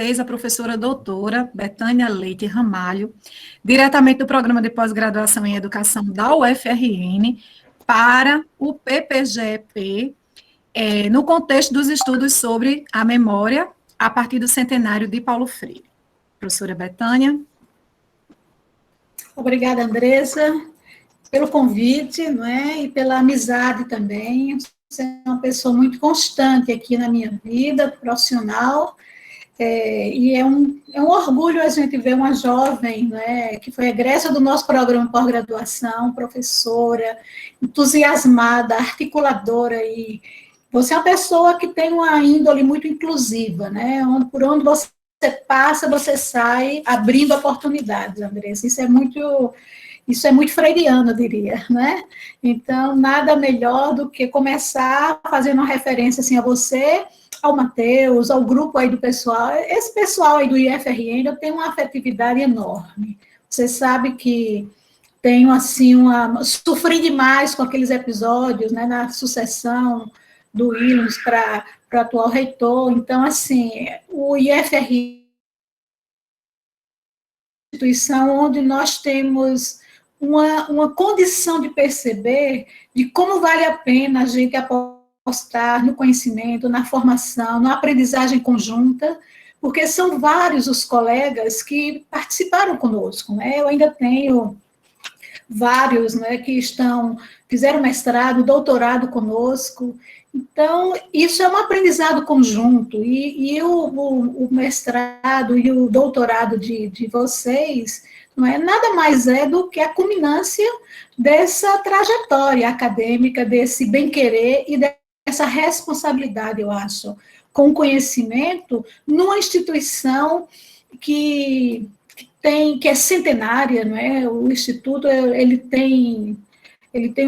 vocês a professora doutora Betânia Leite Ramalho, diretamente do Programa de Pós-Graduação em Educação da UFRN, para o PPGEP, no contexto dos estudos sobre a memória a partir do centenário de Paulo Freire. Professora Betânia. Obrigada, Andressa, pelo convite, não é? E pela amizade também. Você é uma pessoa muito constante aqui na minha vida profissional, e é um orgulho a gente ver uma jovem, né, que foi egressa do nosso programa de pós-graduação, professora, entusiasmada, articuladora, e você é uma pessoa que tem uma índole muito inclusiva, né? Por onde você passa, você sai abrindo oportunidades, Andressa. Isso é muito freiriano, eu diria, né? Então, nada melhor do que começar fazendo uma referência assim a você, ao Matheus, ao grupo aí do pessoal. Esse pessoal aí do IFRN, eu tenho uma afetividade enorme. Você sabe que tenho, assim, sofri demais com aqueles episódios, né, na sucessão do Williams para o atual reitor. Então, assim, o IFRN é uma instituição onde nós temos uma condição de perceber de como vale a pena a gente apostar no conhecimento, na formação, na aprendizagem conjunta, porque são vários os colegas que participaram conosco, né? Eu ainda tenho vários, né, que fizeram mestrado, doutorado conosco. Então, isso é um aprendizado conjunto, e o mestrado e o doutorado de vocês não é nada mais do que a culminância dessa trajetória acadêmica, desse bem-querer e dessa responsabilidade, eu acho, com o conhecimento numa instituição que é centenária, não é? O Instituto, ele tem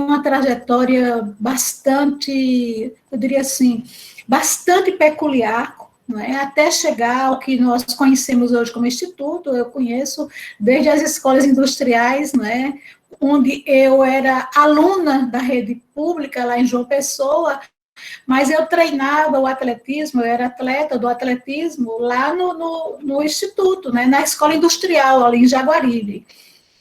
uma trajetória bastante, eu diria assim, bastante peculiar, não é? Até chegar ao que nós conhecemos hoje como Instituto. Eu conheço desde as escolas industriais, não é? Onde eu era aluna da rede pública, lá em João Pessoa, mas eu treinava o atletismo, eu era atleta do atletismo lá no Instituto, né, na escola industrial, ali em Jaguaribe.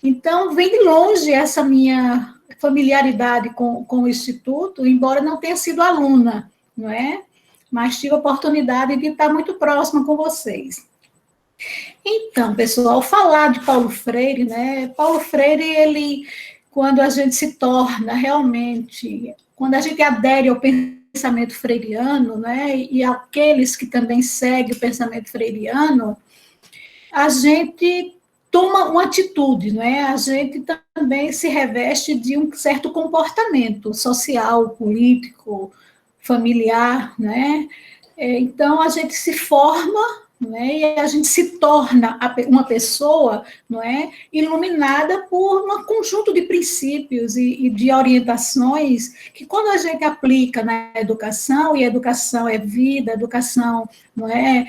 Então, vem de longe essa minha familiaridade com o Instituto, embora não tenha sido aluna, não é? Mas tive a oportunidade de estar muito próxima com vocês. Então, pessoal, falar de Paulo Freire, né? Paulo Freire, ele, quando a gente se torna realmente, quando a gente adere ao pensamento freiriano, né, e aqueles que também seguem o pensamento freiriano, a gente toma uma atitude, não é? A gente também se reveste de um certo comportamento social, político, familiar, né? Então, a gente se forma, né, e a gente se torna uma pessoa, não é, iluminada por um conjunto de princípios e de orientações que, quando a gente aplica na educação, e a educação é vida, a educação não é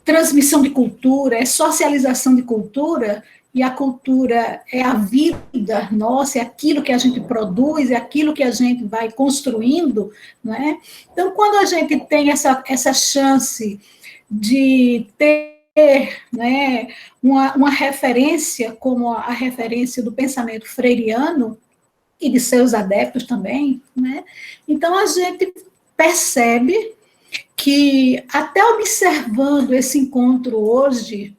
transmissão de cultura, é socialização de cultura, e a cultura é a vida nossa, é aquilo que a gente produz, é aquilo que a gente vai construindo, não é? Então, quando a gente tem essa chance de ter, né, uma referência como a referência do pensamento freiriano e de seus adeptos também, né, então a gente percebe que, até observando esse encontro hoje,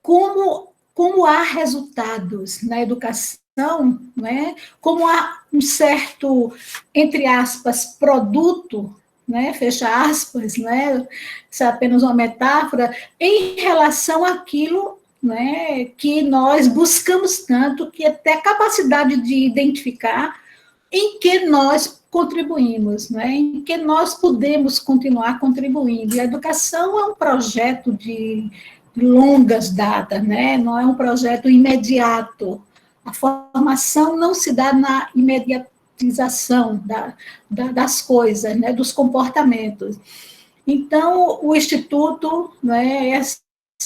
como há resultados na educação, né, como há um certo, entre aspas, produto, né, fecha aspas, né, isso é apenas uma metáfora, em relação àquilo, né, que nós buscamos tanto, que até a capacidade de identificar em que nós contribuímos, né, em que nós podemos continuar contribuindo. E a educação é um projeto de longas datas, né, não é um projeto imediato. A formação não se dá na imediatização das coisas, né, dos comportamentos. Então, o Instituto, né,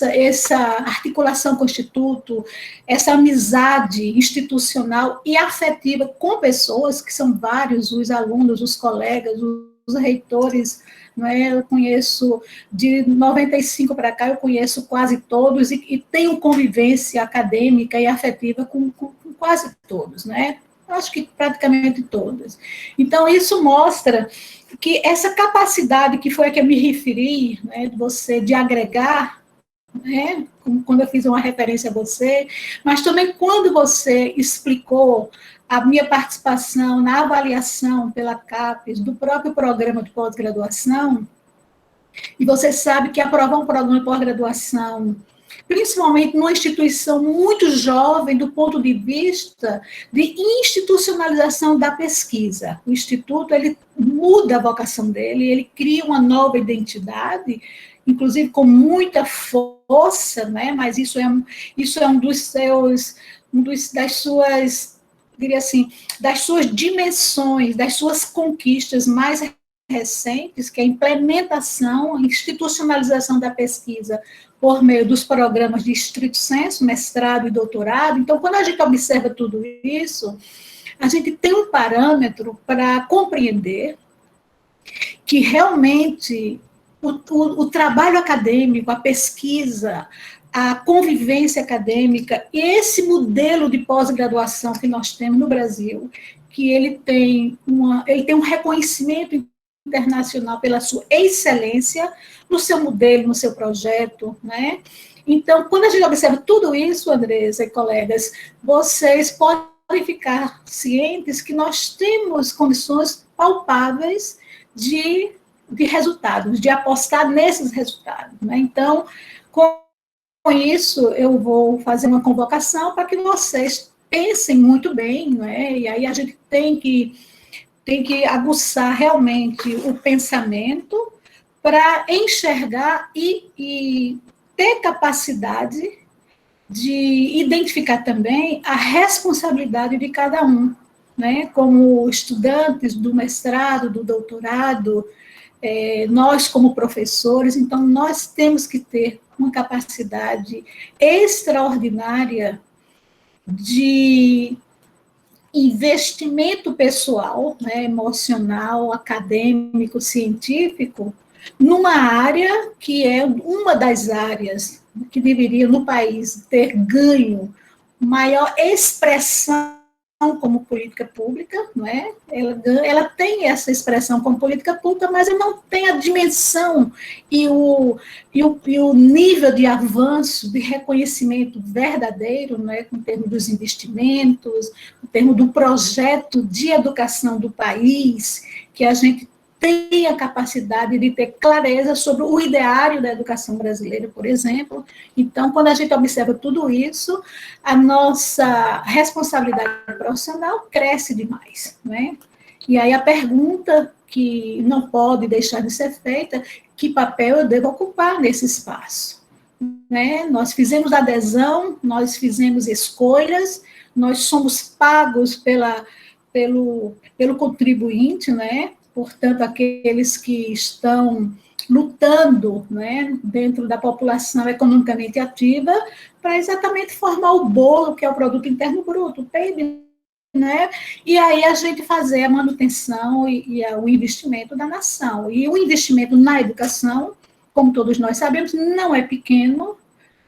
essa articulação com o Instituto, essa amizade institucional e afetiva com pessoas, que são vários, os alunos, os colegas, os reitores, não é? Eu conheço, de 95 para cá, eu conheço quase todos e tenho convivência acadêmica e afetiva com quase todos, né? Acho que praticamente todas. Então, isso mostra que essa capacidade que foi a que eu me referi, né, de você de agregar, né, quando eu fiz uma referência a você, mas também quando você explicou a minha participação na avaliação pela CAPES do próprio programa de pós-graduação, e você sabe que aprovar um programa de pós-graduação, principalmente numa instituição muito jovem, do ponto de vista de institucionalização da pesquisa. O Instituto, ele muda a vocação dele, ele cria uma nova identidade, inclusive com muita força, né? Mas isso é um dos seus, das suas, diria assim, das suas dimensões, das suas conquistas mais recentes, que é a implementação, a institucionalização da pesquisa por meio dos programas de estrito sensu, mestrado e doutorado. Então, quando a gente observa tudo isso, a gente tem um parâmetro para compreender que realmente o trabalho acadêmico, a pesquisa, a convivência acadêmica, esse modelo de pós-graduação que nós temos no Brasil, que ele tem um reconhecimento internacional pela sua excelência no seu modelo, no seu projeto, né? Então, quando a gente observa tudo isso, Andresa e colegas, vocês podem ficar cientes que nós temos condições palpáveis de resultados, de apostar nesses resultados, né? Então, com isso, eu vou fazer uma convocação para que vocês pensem muito bem, né? E aí a gente tem que aguçar realmente o pensamento para enxergar e ter capacidade de identificar também a responsabilidade de cada um, né? Como estudantes do mestrado, do doutorado, nós como professores, então nós temos que ter uma capacidade extraordinária de investimento pessoal, né, emocional, acadêmico, científico, numa área que é uma das áreas que deveria, no país, ter ganho maior expressão como política pública, não é? Ela tem essa expressão como política pública, mas ela não tem a dimensão e o nível de avanço, de reconhecimento verdadeiro, não é? Com o termo dos investimentos, o termo do projeto de educação do país, que a gente tem a capacidade de ter clareza sobre o ideário da educação brasileira, por exemplo. Então, quando a gente observa tudo isso, a nossa responsabilidade profissional cresce demais, né? E aí a pergunta que não pode deixar de ser feita, que papel eu devo ocupar nesse espaço? Né? Nós fizemos adesão, nós fizemos escolhas, nós somos pagos pelo contribuinte, né? Portanto, aqueles que estão lutando, né, dentro da população economicamente ativa, para exatamente formar o bolo, que é o produto interno bruto, o PIB, né? E aí a gente fazer a manutenção e o investimento da nação. E o investimento na educação, como todos nós sabemos, não é pequeno,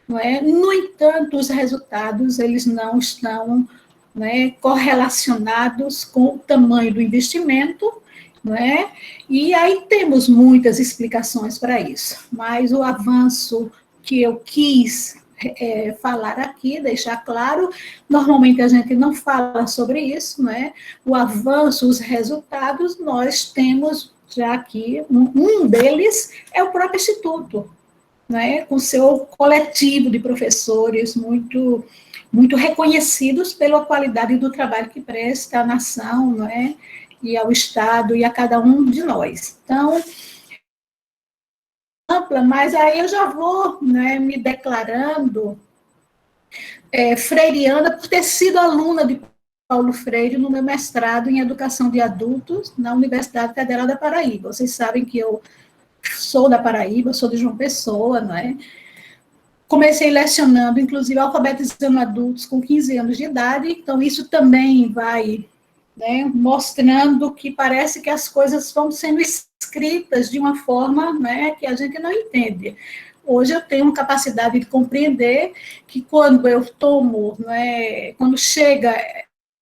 não é? No entanto, os resultados, eles não estão, né, correlacionados com o tamanho do investimento, não é? E aí temos muitas explicações para isso, mas o avanço que eu quis falar aqui, deixar claro, normalmente a gente não fala sobre isso, não é? O avanço, os resultados, nós temos já aqui, um deles é o próprio Instituto, não é? Com seu coletivo de professores muito reconhecidos pela qualidade do trabalho que presta à nação, não é? E ao Estado, e a cada um de nós. Então, ampla, mas aí eu já vou, né, me declarando freiriana por ter sido aluna de Paulo Freire no meu mestrado em Educação de Adultos na Universidade Federal da Paraíba. Vocês sabem que eu sou da Paraíba, sou de João Pessoa, não é? Comecei lecionando, inclusive alfabetizando adultos com 15 anos de idade, então isso também vai né, mostrando que parece que as coisas vão sendo escritas de uma forma, né, que a gente não entende. Hoje eu tenho capacidade de compreender que quando eu tomo, né, quando chega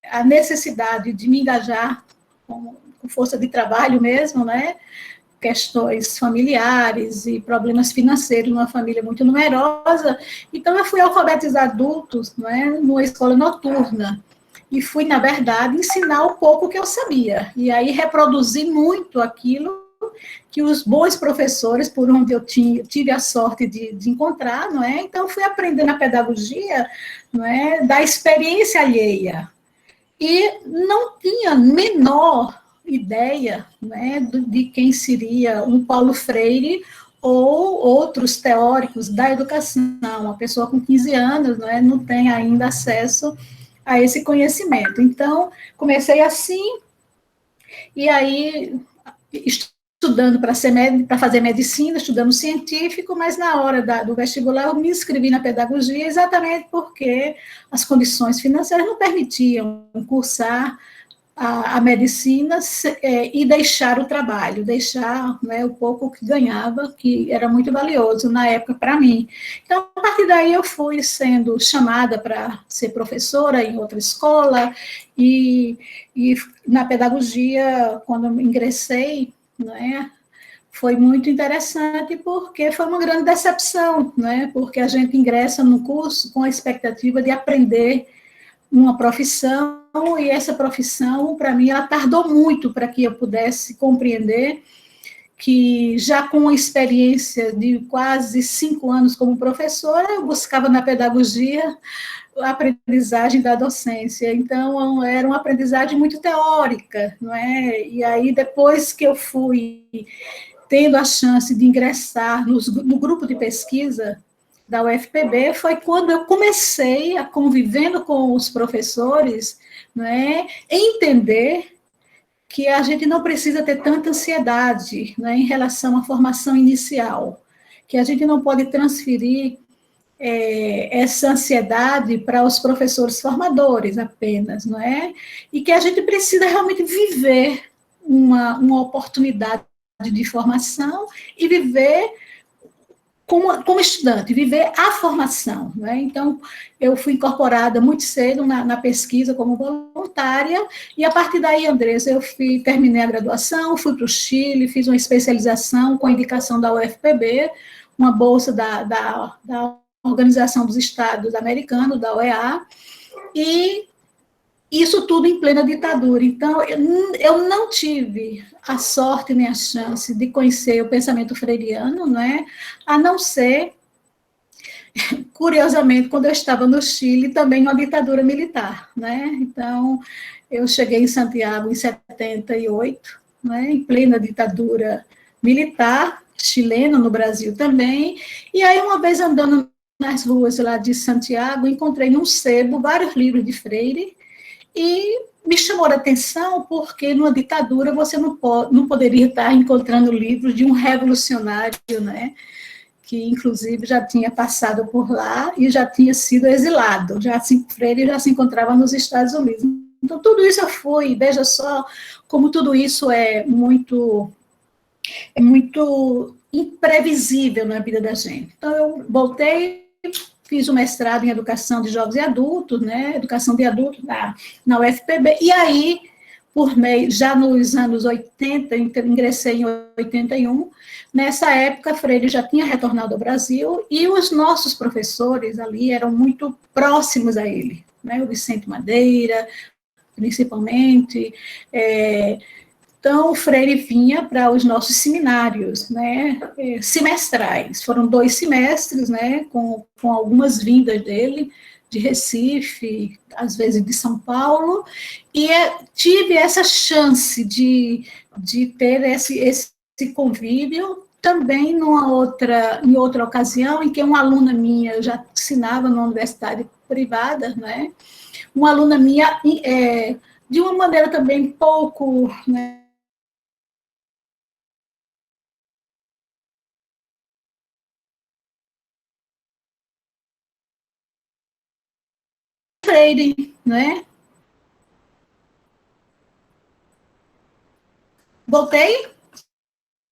a necessidade de me engajar com força de trabalho mesmo, né, questões familiares e problemas financeiros numa família muito numerosa. Então, eu fui alfabetizar adultos, né, numa escola noturna. E fui, na verdade, ensinar o pouco que eu sabia. E aí reproduzi muito aquilo que os bons professores, por onde eu tive a sorte de encontrar, não é? Então, fui aprendendo a pedagogia, não é, da experiência alheia. E não tinha menor ideia, né, de quem seria um Paulo Freire ou outros teóricos da educação. Uma pessoa com 15 anos, né, não tem ainda acesso a esse conhecimento. Então, comecei assim, e aí estudando para fazer medicina, estudando científico, mas na hora do vestibular eu me inscrevi na pedagogia exatamente porque as condições financeiras não permitiam cursar a medicina e deixar o trabalho, deixar, né, o pouco que ganhava, que era muito valioso na época para mim. Então, a partir daí, eu fui sendo chamada para ser professora em outra escola, e, e na pedagogia, quando eu ingressei, né, foi muito interessante, porque foi uma grande decepção, né, porque a gente ingressa no curso com a expectativa de aprender uma profissão, e essa profissão, para mim, ela tardou muito para que eu pudesse compreender que, já com a experiência de quase 5 anos como professora, eu buscava na pedagogia a aprendizagem da docência. Então, era uma aprendizagem muito teórica, não é? E aí, depois que eu fui tendo a chance de ingressar no grupo de pesquisa da UFPB, foi quando eu comecei a, convivendo com os professores, né, entender que a gente não precisa ter tanta ansiedade, né, em relação à formação inicial, que a gente não pode transferir essa ansiedade para os professores formadores apenas, não é? E que a gente precisa realmente viver uma oportunidade de formação e viver como estudante, viver a formação. Né? Então, eu fui incorporada muito cedo na pesquisa como voluntária, e a partir daí, Andressa, terminei a graduação, fui para o Chile, fiz uma especialização com indicação da UFPB, uma bolsa da Organização dos Estados Americanos, da OEA, e isso tudo em plena ditadura. Então, eu não tive a sorte nem a chance de conhecer o pensamento freiriano, né? A não ser, curiosamente, quando eu estava no Chile, também uma ditadura militar. Né? Então, eu cheguei em Santiago em 78, né? Em plena ditadura militar, chilena, no Brasil também, e aí, uma vez andando nas ruas lá de Santiago, encontrei num sebo vários livros de Freire, e me chamou a atenção porque, numa ditadura, você não poderia estar encontrando livros de um revolucionário, né, que, inclusive, já tinha passado por lá e já tinha sido exilado. Freire já se encontrava nos Estados Unidos. Então, tudo isso eu fui, veja só como tudo isso é muito imprevisível na vida da gente. Então, eu voltei, fiz o mestrado em Educação de Jovens e Adultos, né, Educação de Adultos na UFPB, e aí, por meio, já nos anos 80, ingressei em 81, nessa época, Freire já tinha retornado ao Brasil, e os nossos professores ali eram muito próximos a ele, né, o Vicente Madeira, principalmente, então, o Freire vinha para os nossos seminários, né, semestrais. Foram 2 semestres, né, com algumas vindas dele, de Recife, às vezes de São Paulo, e tive essa chance de ter esse convívio também em outra ocasião, em que uma aluna minha, eu já ensinava numa universidade privada, né, uma aluna minha, de uma maneira também pouco, né, Freire, né? Voltei?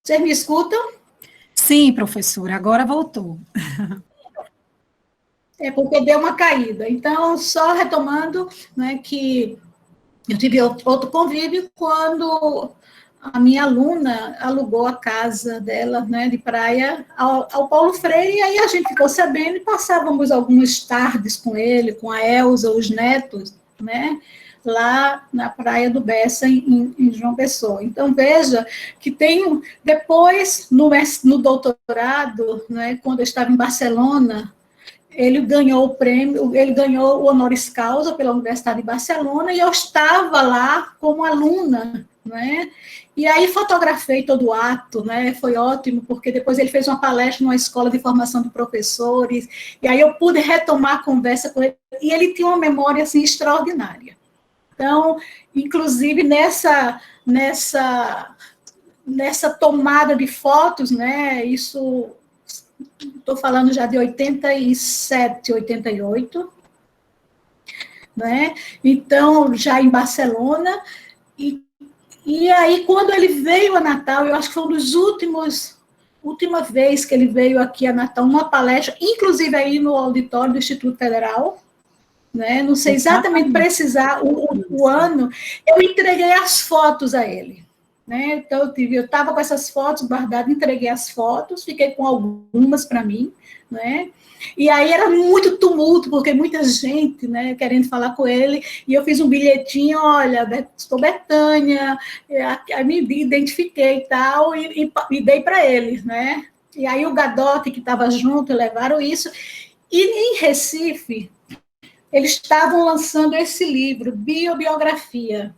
Vocês me escutam? Sim, professora, agora voltou. É porque deu uma caída. Então, só retomando, né, que eu tive outro convívio quando a minha aluna alugou a casa dela, né, de praia, ao Paulo Freire, e aí a gente ficou sabendo e passávamos algumas tardes com ele, com a Elza, os netos, né, lá na Praia do Bessa, em João Pessoa. Então, veja que tem, depois, no doutorado, né, quando eu estava em Barcelona, ele ganhou o prêmio, ele ganhou o honoris causa pela Universidade de Barcelona, e eu estava lá como aluna, né? E aí fotografei todo o ato, né? Foi ótimo, porque depois ele fez uma palestra numa escola de formação de professores, e aí eu pude retomar a conversa com ele, e ele tinha uma memória, assim, extraordinária. Então, inclusive, nessa tomada de fotos, né? Isso, estou falando já de 87, 88, né? Então, já em Barcelona, e aí, quando ele veio a Natal, eu acho que foi um dos última vez que ele veio aqui a Natal, uma palestra, inclusive aí no auditório do Instituto Federal, né? Não sei exatamente precisar o ano, eu entreguei as fotos a ele. Né? Então, eu estava com essas fotos guardadas, entreguei as fotos, fiquei com algumas para mim, né? E aí era muito tumulto, porque muita gente, né, querendo falar com ele, e eu fiz um bilhetinho, olha, estou Betânia, aí me identifiquei e tal, e dei para ele, né? E aí o Gadotti, que estava junto, levaram isso, e em Recife, eles estavam lançando esse livro, Biobiografia,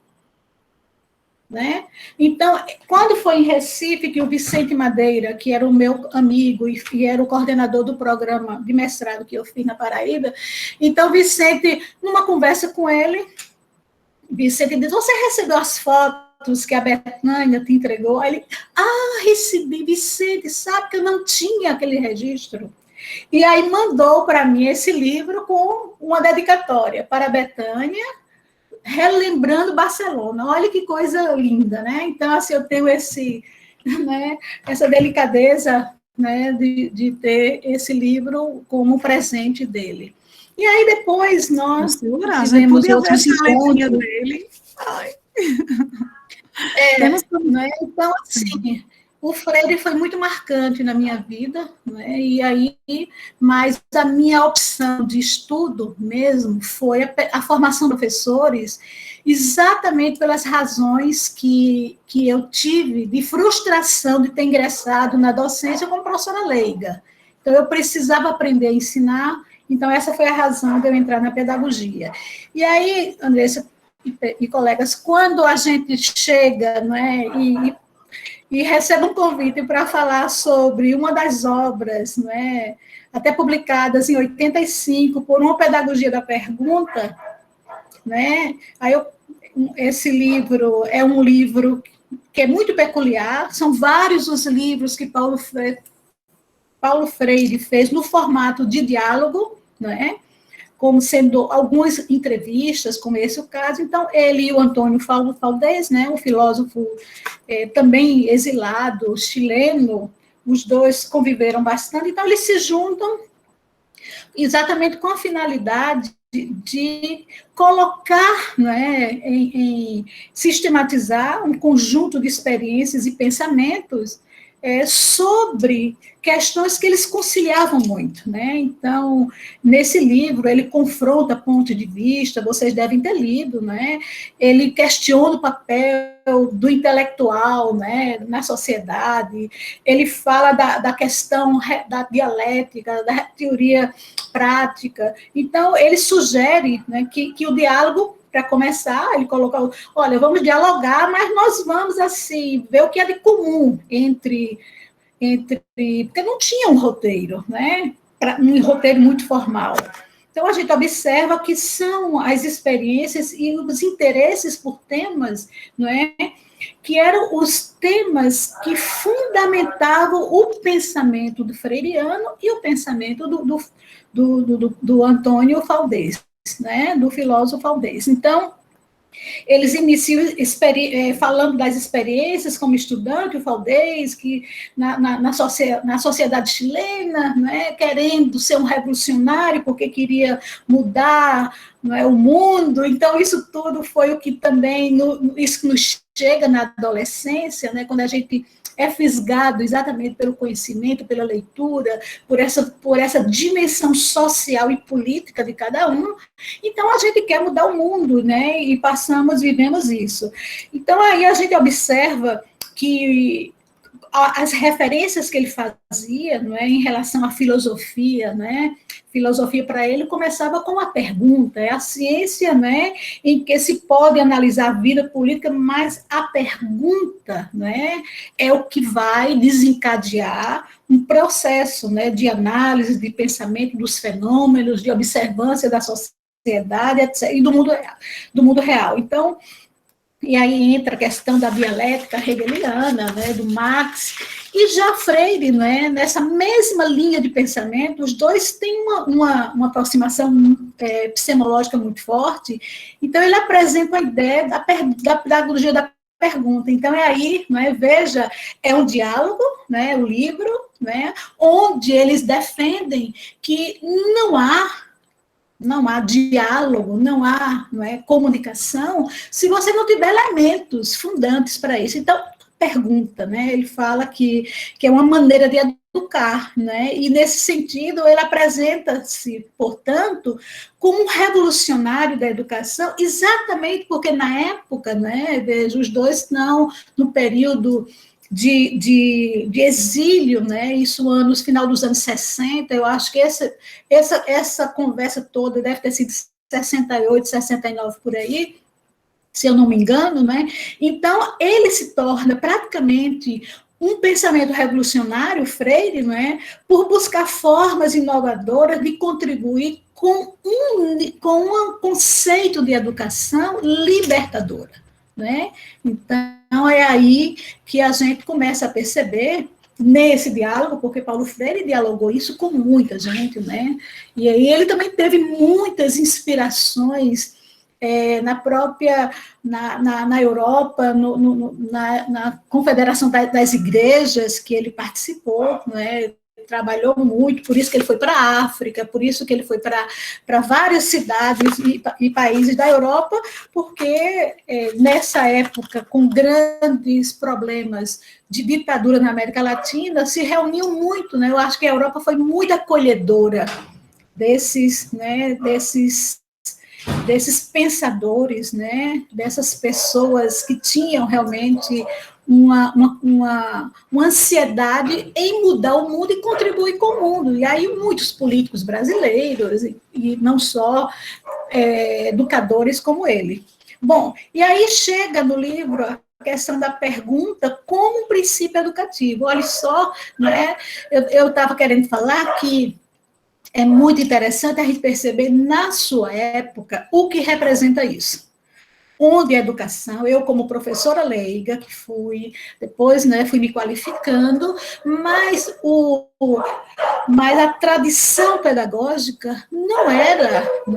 né? Então, quando foi em Recife, que o Vicente Madeira, que era o meu amigo e era o coordenador do programa de mestrado que eu fiz na Paraíba, então, Vicente, numa conversa com ele, Vicente disse, você recebeu as fotos que a Betânia te entregou? Aí ele, recebi, Vicente, sabe que eu não tinha aquele registro. E aí mandou para mim esse livro com uma dedicatória para a Betânia, relembrando Barcelona. Olha que coisa linda, né? Então, assim, eu tenho né, essa delicadeza, né, de ter esse livro como presente dele. E aí, depois, nós tivemos outros encontros. Dele. Ai. Né? Então, assim, o Freire foi muito marcante na minha vida, né? E aí, mas a minha opção de estudo mesmo foi a formação de professores, exatamente pelas razões que eu tive de frustração de ter ingressado na docência como professora leiga. Então, eu precisava aprender a ensinar, então essa foi a razão de eu entrar na pedagogia. E aí, Andressa e colegas, quando a gente chega, não é, e recebe um convite para falar sobre uma das obras, né, até publicadas em 85, por uma pedagogia da pergunta, né, aí esse livro é um livro que é muito peculiar, são vários os livros que Paulo Freire fez no formato de diálogo, né, como sendo algumas entrevistas, como esse o caso. Então, ele e o Antônio Faldez, né, um filósofo também exilado, chileno, os dois conviveram bastante, então eles se juntam exatamente com a finalidade de colocar, né, em sistematizar um conjunto de experiências e pensamentos sobre questões que eles conciliavam muito, né? Então, nesse livro, ele confronta pontos de vista, vocês devem ter lido, né? Ele questiona o papel do intelectual, né, na sociedade, ele fala da questão da dialética, da teoria prática. Então, ele sugere, né, que o diálogo, para começar, ele coloca, olha, vamos dialogar, mas nós vamos, assim, ver o que é de comum entre porque não tinha um roteiro, né? Um roteiro muito formal. Então, a gente observa que são as experiências e os interesses por temas, não é? Que eram os temas que fundamentavam o pensamento do freiriano e o pensamento do Antônio Faldez, né? Do filósofo Faldez. Então, Eles iniciam falando das experiências como estudante, o Valdez, que na sociedade chilena, né, querendo ser um revolucionário, porque queria mudar, não é, o mundo. Então, isso tudo foi o que também isso nos chega na adolescência, né, quando a gente é fisgado exatamente pelo conhecimento, pela leitura, por essa dimensão social e política de cada um. Então, a gente quer mudar o mundo, né? E vivemos isso. Então, aí a gente observa que as referências que ele fazia, não é, em relação à filosofia, né? Filosofia para ele começava com uma pergunta, é a ciência, né, em que se pode analisar a vida política, mas a pergunta, né, é o que vai desencadear um processo, né, de análise, de pensamento dos fenômenos, de observância da sociedade, etc., e do mundo real. Então, e aí entra a questão da dialética hegeliana, né, do Marx, e já Freire, né, nessa mesma linha de pensamento, os dois têm uma aproximação epistemológica muito forte. Então, ele apresenta a ideia da pedagogia da pergunta. Então, é aí, né, veja, é um diálogo, né, o livro, né, onde eles defendem que não há diálogo, não é, comunicação, se você não tiver elementos fundantes para isso. Então, pergunta, né? Ele fala que é uma maneira de educar, né? E nesse sentido, ele apresenta-se, portanto, como um revolucionário da educação, exatamente porque na época, né, veja, os dois estão no período de exílio, né? Isso final dos anos 60, eu acho que essa conversa toda deve ter sido 68, 69 por aí, se eu não me engano, né? Então, ele se torna praticamente um pensamento revolucionário, Freire, não é? Por buscar formas inovadoras de contribuir com um conceito de educação libertadora, né? Então, é aí que a gente começa a perceber, nesse diálogo, porque Paulo Freire dialogou isso com muita gente, né? E aí ele também teve muitas inspirações na Europa, na Confederação das Igrejas, que ele participou, né? Trabalhou muito, por isso que ele foi para a África, por isso que ele foi para várias cidades e países da Europa, porque nessa época, com grandes problemas de ditadura na América Latina, se reuniu muito, né? Eu acho que a Europa foi muito acolhedora desses pensadores, né? Dessas pessoas que tinham realmente uma ansiedade em mudar o mundo e contribuir com o mundo. E aí muitos políticos brasileiros, e não só educadores como ele. Bom, e aí chega no livro a questão da pergunta como um princípio educativo. Olha só, né? Eu estava querendo falar que é muito interessante a gente perceber, na sua época, o que representa isso. Onde a educação, eu como professora leiga, que fui, depois, né, fui me qualificando, mas a tradição pedagógica não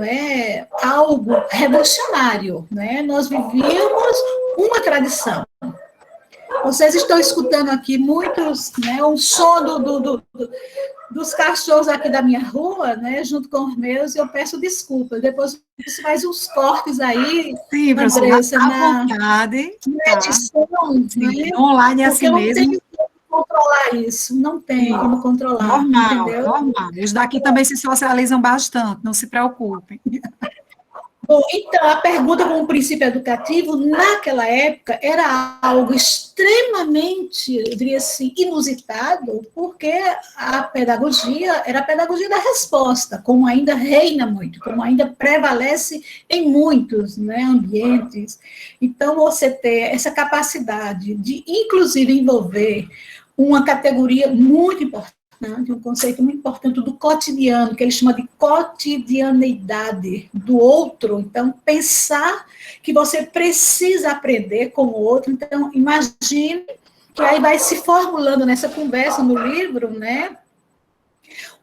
é algo revolucionário, né? Nós vivíamos uma tradição. Vocês estão escutando aqui muitos, né, um som dos cachorros aqui da minha rua, né, junto com os meus, e eu peço desculpas. Depois faz uns cortes aí, sim, Andressa, à vontade, na edição, sim, né, online é porque assim eu não mesmo. tenho como controlar isso, não tem Sim, como controlar, normal, entendeu? normal. Os daqui também se socializam bastante, não se preocupem. Bom, então, a pergunta como princípio educativo, naquela época, era algo extremamente, eu diria assim, inusitado, porque a pedagogia era a pedagogia da resposta, como ainda reina muito, como ainda prevalece em muitos, né, ambientes. Então, você ter essa capacidade de, inclusive, envolver uma categoria muito importante, um conceito muito importante do cotidiano, que ele chama de cotidianeidade do outro. Então, pensar que você precisa aprender com o outro. Então, imagine que aí vai se formulando nessa conversa no livro, né,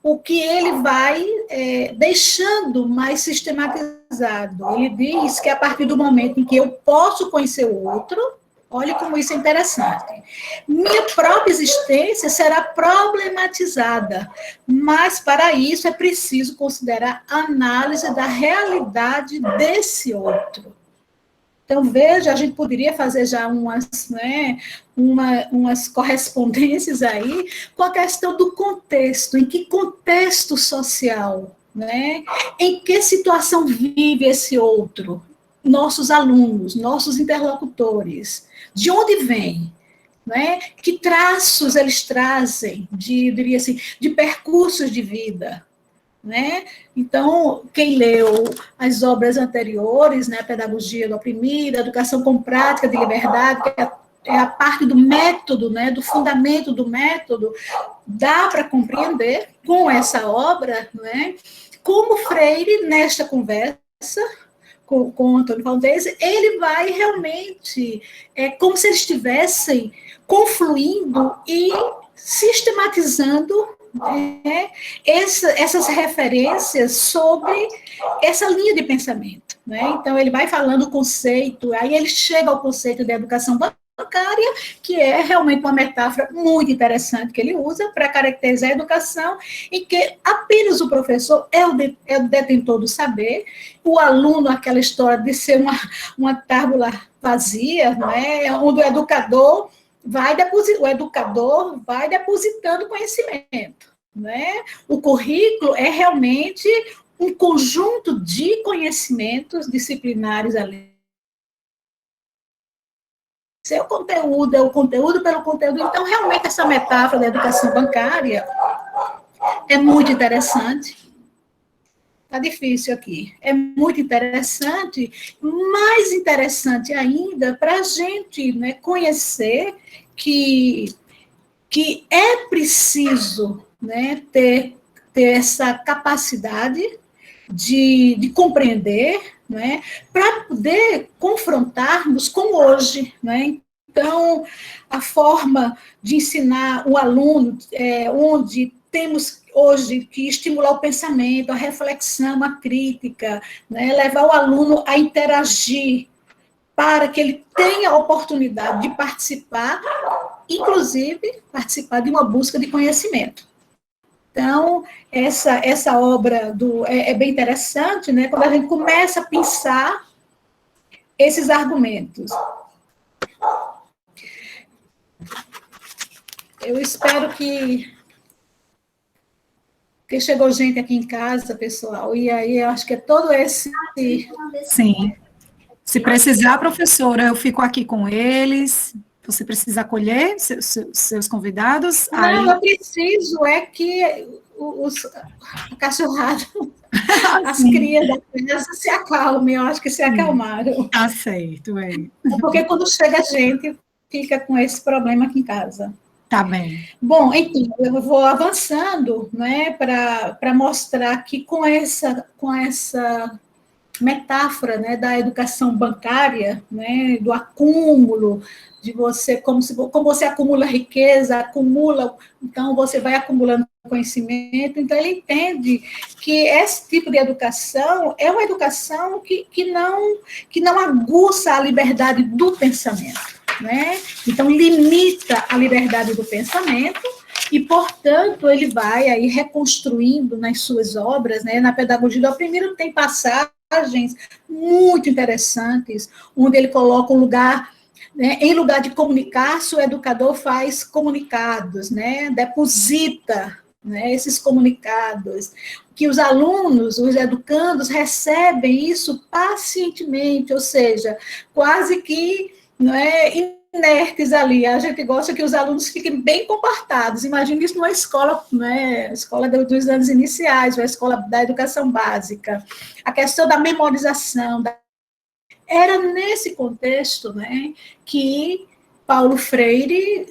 o que ele vai deixando mais sistematizado. Ele diz que a partir do momento em que eu posso conhecer o outro, olha como isso é interessante, minha própria existência será problematizada, mas para isso é preciso considerar a análise da realidade desse outro. Então, veja, a gente poderia fazer já umas correspondências aí com a questão do contexto, em que contexto social, né? Em que situação vive esse outro? Nossos alunos, nossos interlocutores, de onde vem? Né? Que traços eles trazem diria assim, de percursos de vida? Né? Então, quem leu as obras anteriores, né, Pedagogia do Oprimido, Educação com Prática de Liberdade, que é a parte do método, né, do fundamento do método, dá para compreender com essa obra, né, como Freire, nesta conversa com o Antônio Valdez, ele vai realmente, como se eles estivessem confluindo e sistematizando essas referências sobre essa linha de pensamento. Né? Então, ele vai falando o conceito, aí ele chega ao conceito de educação bancária, que é realmente uma metáfora muito interessante que ele usa para caracterizar a educação, em que apenas o professor é o detentor do saber, o aluno, aquela história de ser uma tábula vazia, não é? Onde o educador vai depositando conhecimento. Né? O currículo é realmente um conjunto de conhecimentos disciplinares ali. Seu conteúdo é o conteúdo pelo conteúdo. Então, realmente, essa metáfora da educação bancária é muito interessante. Está difícil aqui. É muito interessante, mais interessante ainda para a gente, né, conhecer que é preciso, né, ter essa capacidade de compreender, né, para poder confrontarmos com hoje. Né? Então, a forma de ensinar o aluno, onde temos hoje que estimular o pensamento, a reflexão, a crítica, né, levar o aluno a interagir, para que ele tenha a oportunidade de participar, inclusive participar de uma busca de conhecimento. Então, essa obra é bem interessante, né, quando a gente começa a pensar esses argumentos. Eu espero que chegou gente aqui em casa, pessoal, e aí eu acho que é todo esse... Sim. Se precisar, professora, eu fico aqui com eles. Você precisa acolher seus convidados? Não, aí... eu preciso que o cachorrado, as crias da criança se acalmem, eu acho que se acalmaram. Tá certo, é. Porque quando chega a gente, fica com esse problema aqui em casa. Tá bem. Bom, então, eu vou avançando, né, para mostrar que com essa metáfora, né, da educação bancária, né, do acúmulo, de você, como você acumula riqueza, então você vai acumulando conhecimento, então ele entende que esse tipo de educação é uma educação que não aguça a liberdade do pensamento. Né? Então, limita a liberdade do pensamento e, portanto, ele vai aí reconstruindo nas suas obras, né? Na Pedagogia do Oprimido tem passagens muito interessantes, onde ele coloca um lugar, né, em lugar de comunicar-se, o educador faz comunicados, né? Deposita, né, esses comunicados, que os alunos, os educandos, recebem isso pacientemente, ou seja, quase que não é, inertes ali. A gente gosta que os alunos fiquem bem comportados. Imagine isso numa escola, né, escola dos anos iniciais, ou a escola da educação básica. A questão da memorização. Era nesse contexto, né, que Paulo Freire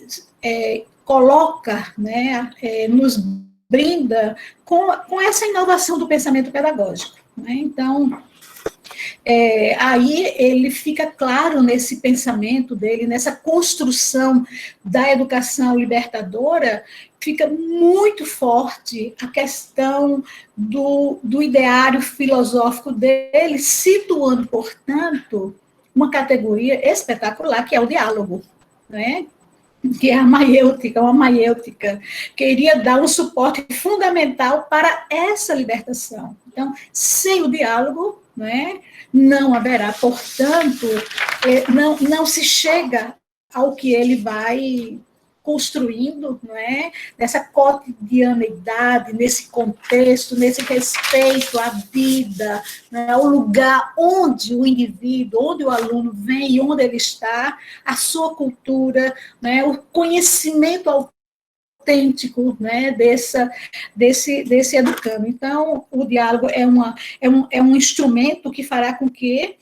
coloca, né, nos brinda com essa inovação do pensamento pedagógico. Né? Então, Aí ele fica claro nesse pensamento dele, nessa construção da educação libertadora, fica muito forte a questão do ideário filosófico dele, situando, portanto, uma categoria espetacular, que é o diálogo, né? Que é a maiêutica, uma maiêutica, que iria dar um suporte fundamental para essa libertação. Então, sem o diálogo, né, não haverá, portanto, não se chega ao que ele vai construindo, não é? Nessa cotidianeidade, nesse contexto, nesse respeito à vida, né? Ao lugar onde o indivíduo, onde o aluno vem e onde ele está, a sua cultura, né? O conhecimento autêntico, né? Desse educando. Então, o diálogo é um instrumento que fará com que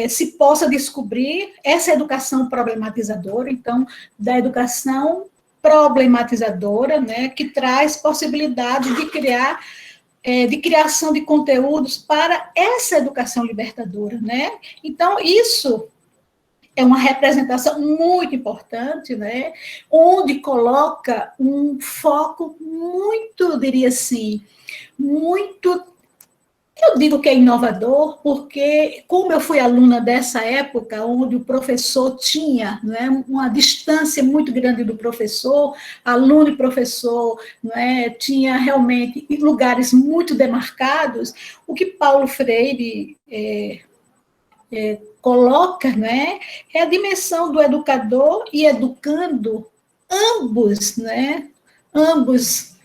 se possa descobrir essa educação problematizadora, então, da educação problematizadora, né, que traz possibilidade de de criação de conteúdos para essa educação libertadora, né? Então, isso é uma representação muito importante, né, onde coloca um foco muito, diria assim, muito. Eu digo que é inovador, porque, como eu fui aluna dessa época, onde o professor tinha, né, uma distância muito grande do professor, aluno e professor, né, tinha realmente lugares muito demarcados, o que Paulo Freire coloca, né, é a dimensão do educador e educando, ambos, né, ambos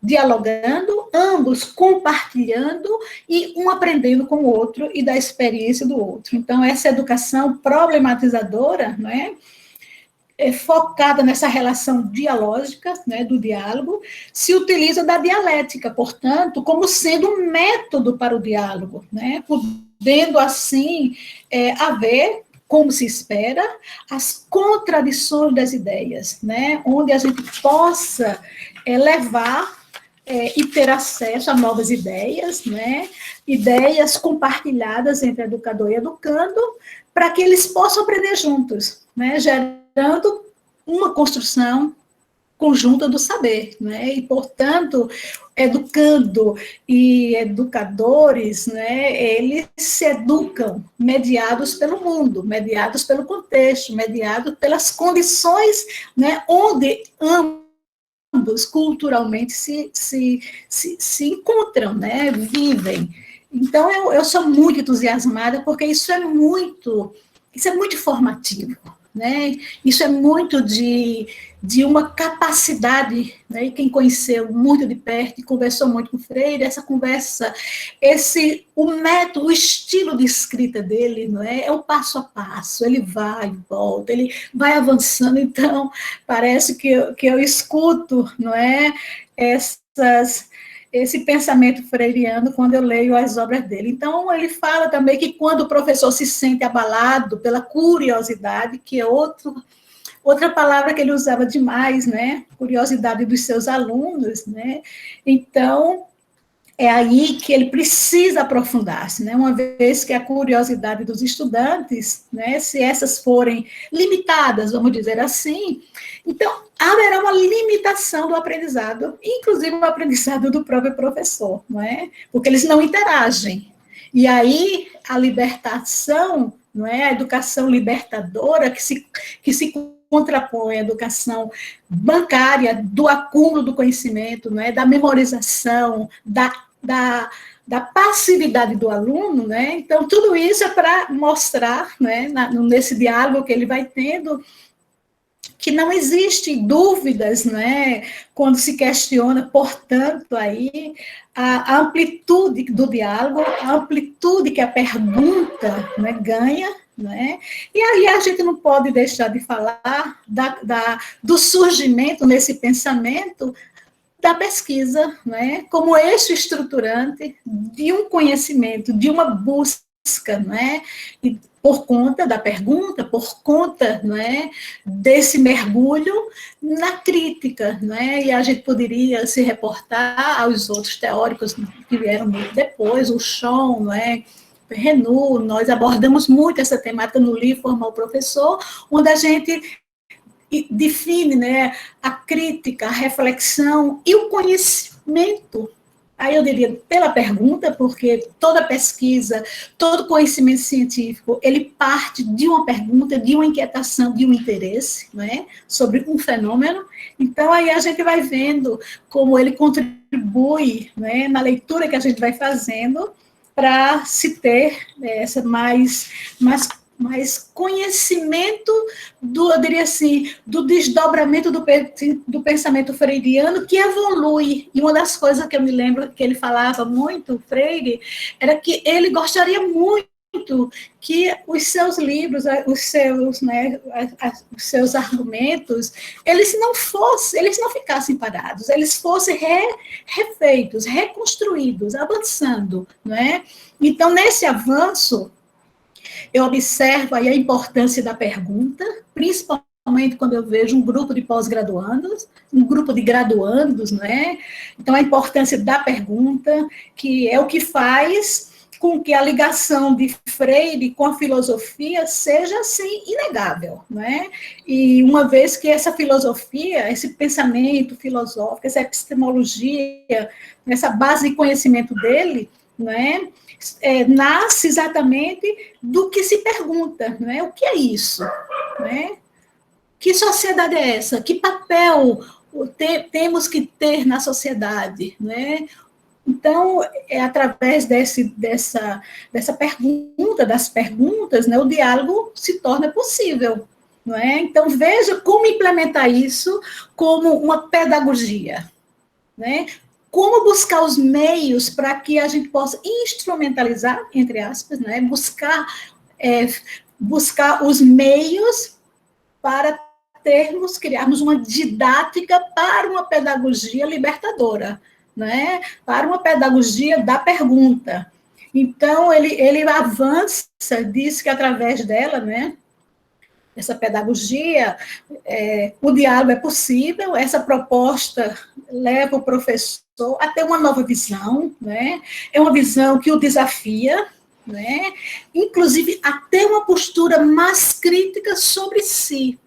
dialogando, ambos compartilhando e um aprendendo com o outro e da experiência do outro. Então, essa educação problematizadora, né, focada nessa relação dialógica, né, do diálogo, se utiliza da dialética, portanto, como sendo um método para o diálogo, né, podendo, assim, haver, como se espera, as contradições das ideias, né, onde a gente possa levar e ter acesso a novas ideias, né? Ideias compartilhadas entre educador e educando, para que eles possam aprender juntos, né? Gerando uma construção conjunta do saber, né? E, portanto, educando e educadores, né, eles se educam mediados pelo mundo, mediados pelo contexto, mediados pelas condições, né, onde ambos culturalmente se encontram, né, vivem. Então, eu sou muito entusiasmada, porque isso é muito formativo, né? Isso é muito de uma capacidade, né? E quem conheceu muito de perto e conversou muito com o Freire, essa conversa, o método, o estilo de escrita dele, não é? É o passo a passo, ele vai e volta, ele vai avançando, então parece que eu escuto, não é? Esse pensamento freiriano quando eu leio as obras dele. Então, ele fala também que quando o professor se sente abalado pela curiosidade, que é outra palavra que ele usava demais, né? Curiosidade dos seus alunos, né? Então, é aí que ele precisa aprofundar-se, né? Uma vez que a curiosidade dos estudantes, né, se essas forem limitadas, vamos dizer assim, então haverá uma limitação do aprendizado, inclusive o aprendizado do próprio professor, não é? Porque eles não interagem. E aí a libertação, não é? A educação libertadora que se contrapõe à educação bancária, do acúmulo do conhecimento, não é? Da memorização, da passividade do aluno, né? Então, tudo isso é para mostrar, né, nesse diálogo que ele vai tendo, que não existe dúvidas, né, quando se questiona, portanto, aí, a amplitude do diálogo, a amplitude que a pergunta, né, ganha, né? E aí a gente não pode deixar de falar do surgimento nesse pensamento da pesquisa, né, como eixo estruturante de um conhecimento, de uma busca, né, e por conta da pergunta, por conta, né, desse mergulho na crítica, né, e a gente poderia se reportar aos outros teóricos que vieram muito depois, o Schoen, né, Renu, nós abordamos muito essa temática no livro Formar o Professor, onde a gente define, né, a crítica, a reflexão e o conhecimento. Aí eu diria pela pergunta, porque toda pesquisa, todo conhecimento científico, ele parte de uma pergunta, de uma inquietação, de um interesse, né, sobre um fenômeno. Então, aí a gente vai vendo como ele contribui, né, na leitura que a gente vai fazendo para se ter essa mais conhecimento eu diria assim, do desdobramento do pensamento freiriano que evolui. E uma das coisas que eu me lembro que ele falava muito, Freire, era que ele gostaria muito que os seus livros, os seus argumentos, eles não ficassem parados, eles fossem refeitos, reconstruídos, avançando, não é? Então, nesse avanço, eu observo aí a importância da pergunta, principalmente quando eu vejo um grupo de pós-graduandos, um grupo de graduandos, não é? Então, a importância da pergunta, que é o que faz com que a ligação de Freire com a filosofia seja, assim, inegável, não é? E uma vez que essa filosofia, esse pensamento filosófico, essa epistemologia, essa base de conhecimento dele, não é? Nasce exatamente do que se pergunta, não é? O que é isso? Não é? Que sociedade é essa? Que papel temos que ter na sociedade? Não é? Então, é através dessa pergunta, das perguntas, né, o diálogo se torna possível. Não é? Então, veja como implementar isso como uma pedagogia. Né? Como buscar os meios para que a gente possa instrumentalizar, entre aspas, né? Buscar os meios para criarmos uma didática para uma pedagogia libertadora, né? Para uma pedagogia da pergunta. Então, ele avança, diz que através dela, né, essa pedagogia, o diálogo é possível, essa proposta leva o professor a ter uma nova visão, né? É uma visão que o desafia, né? Inclusive a ter uma postura mais crítica sobre si,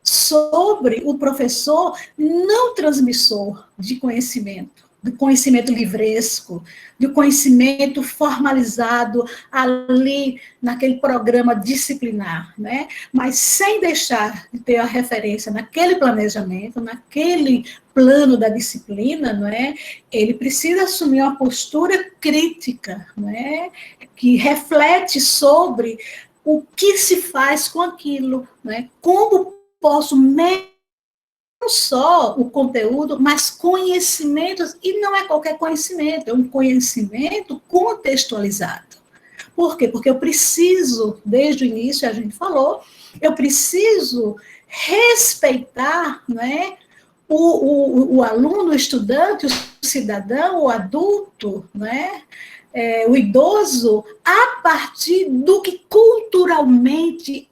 sobre o professor não transmissor de conhecimento, do conhecimento livresco, do conhecimento formalizado ali naquele programa disciplinar, né? Mas sem deixar de ter a referência naquele planejamento, naquele plano da disciplina, não é? Ele precisa assumir uma postura crítica, não é? Que reflete sobre o que se faz com aquilo, né? Como posso não só o conteúdo, mas conhecimentos, e não é qualquer conhecimento, é um conhecimento contextualizado. Por quê? Porque eu preciso, desde o início a gente falou, eu preciso respeitar, né, o aluno, o estudante, o cidadão, o adulto, né, o idoso, a partir do que culturalmente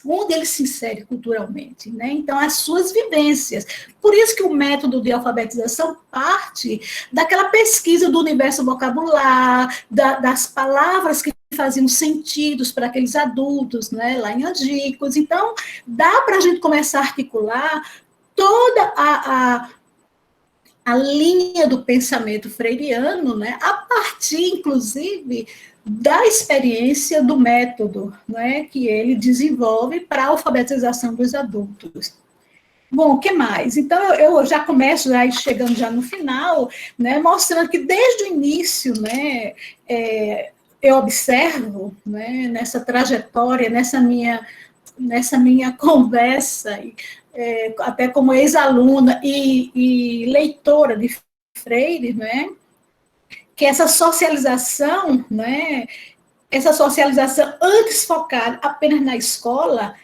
onde ele se insere culturalmente, né? Então, as suas vivências. Por isso que o método de alfabetização parte daquela pesquisa do universo vocabular, das palavras que faziam sentidos para aqueles adultos, né, lá em Angicos. Então, dá para a gente começar a articular toda a linha do pensamento freiriano, né, a partir, inclusive, da experiência do método, né, que ele desenvolve para a alfabetização dos adultos. Bom, o que mais? Então, eu já começo, chegando já no final, né, mostrando que desde o início, né, eu observo, né, nessa trajetória, nessa minha conversa, até como ex-aluna e leitora de Freire, né, que essa socialização, né, antes focada apenas na escola,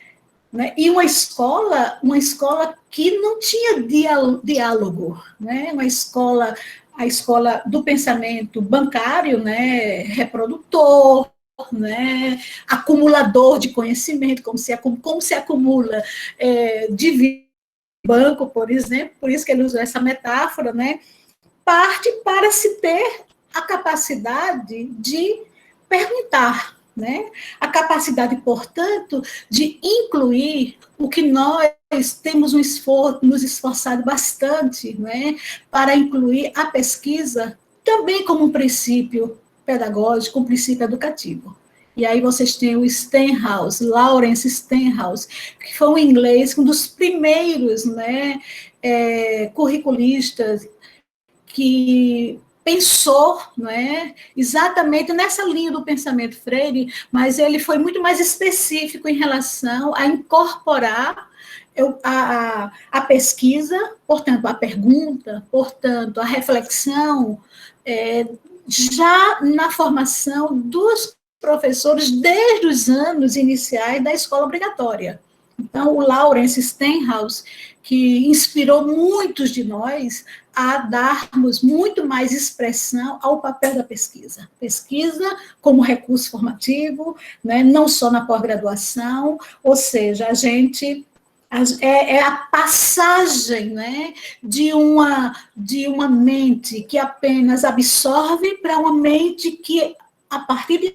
né, e uma escola que não tinha diálogo, né, a escola do pensamento bancário, né, reprodutor, né, acumulador de conhecimento, como se acumula de banco, por exemplo, por isso que ele usou essa metáfora, né, parte para se ter a capacidade de perguntar, né? A capacidade, portanto, de incluir o que nós temos nos esforçado bastante, né, para incluir a pesquisa também como um princípio pedagógico, um princípio educativo. E aí vocês têm o Stenhouse, Lawrence Stenhouse, que foi um inglês, um dos primeiros, né, curriculistas que pensou, não é, exatamente nessa linha do pensamento Freire, mas ele foi muito mais específico em relação a incorporar a pesquisa, portanto, a pergunta, portanto, a reflexão, já na formação dos professores desde os anos iniciais da escola obrigatória. Então, o Lawrence Stenhouse, que inspirou muitos de nós a darmos muito mais expressão ao papel da pesquisa. Pesquisa como recurso formativo, né, não só na pós-graduação, ou seja, a gente é a passagem, né, de uma mente que apenas absorve para uma mente que, a partir de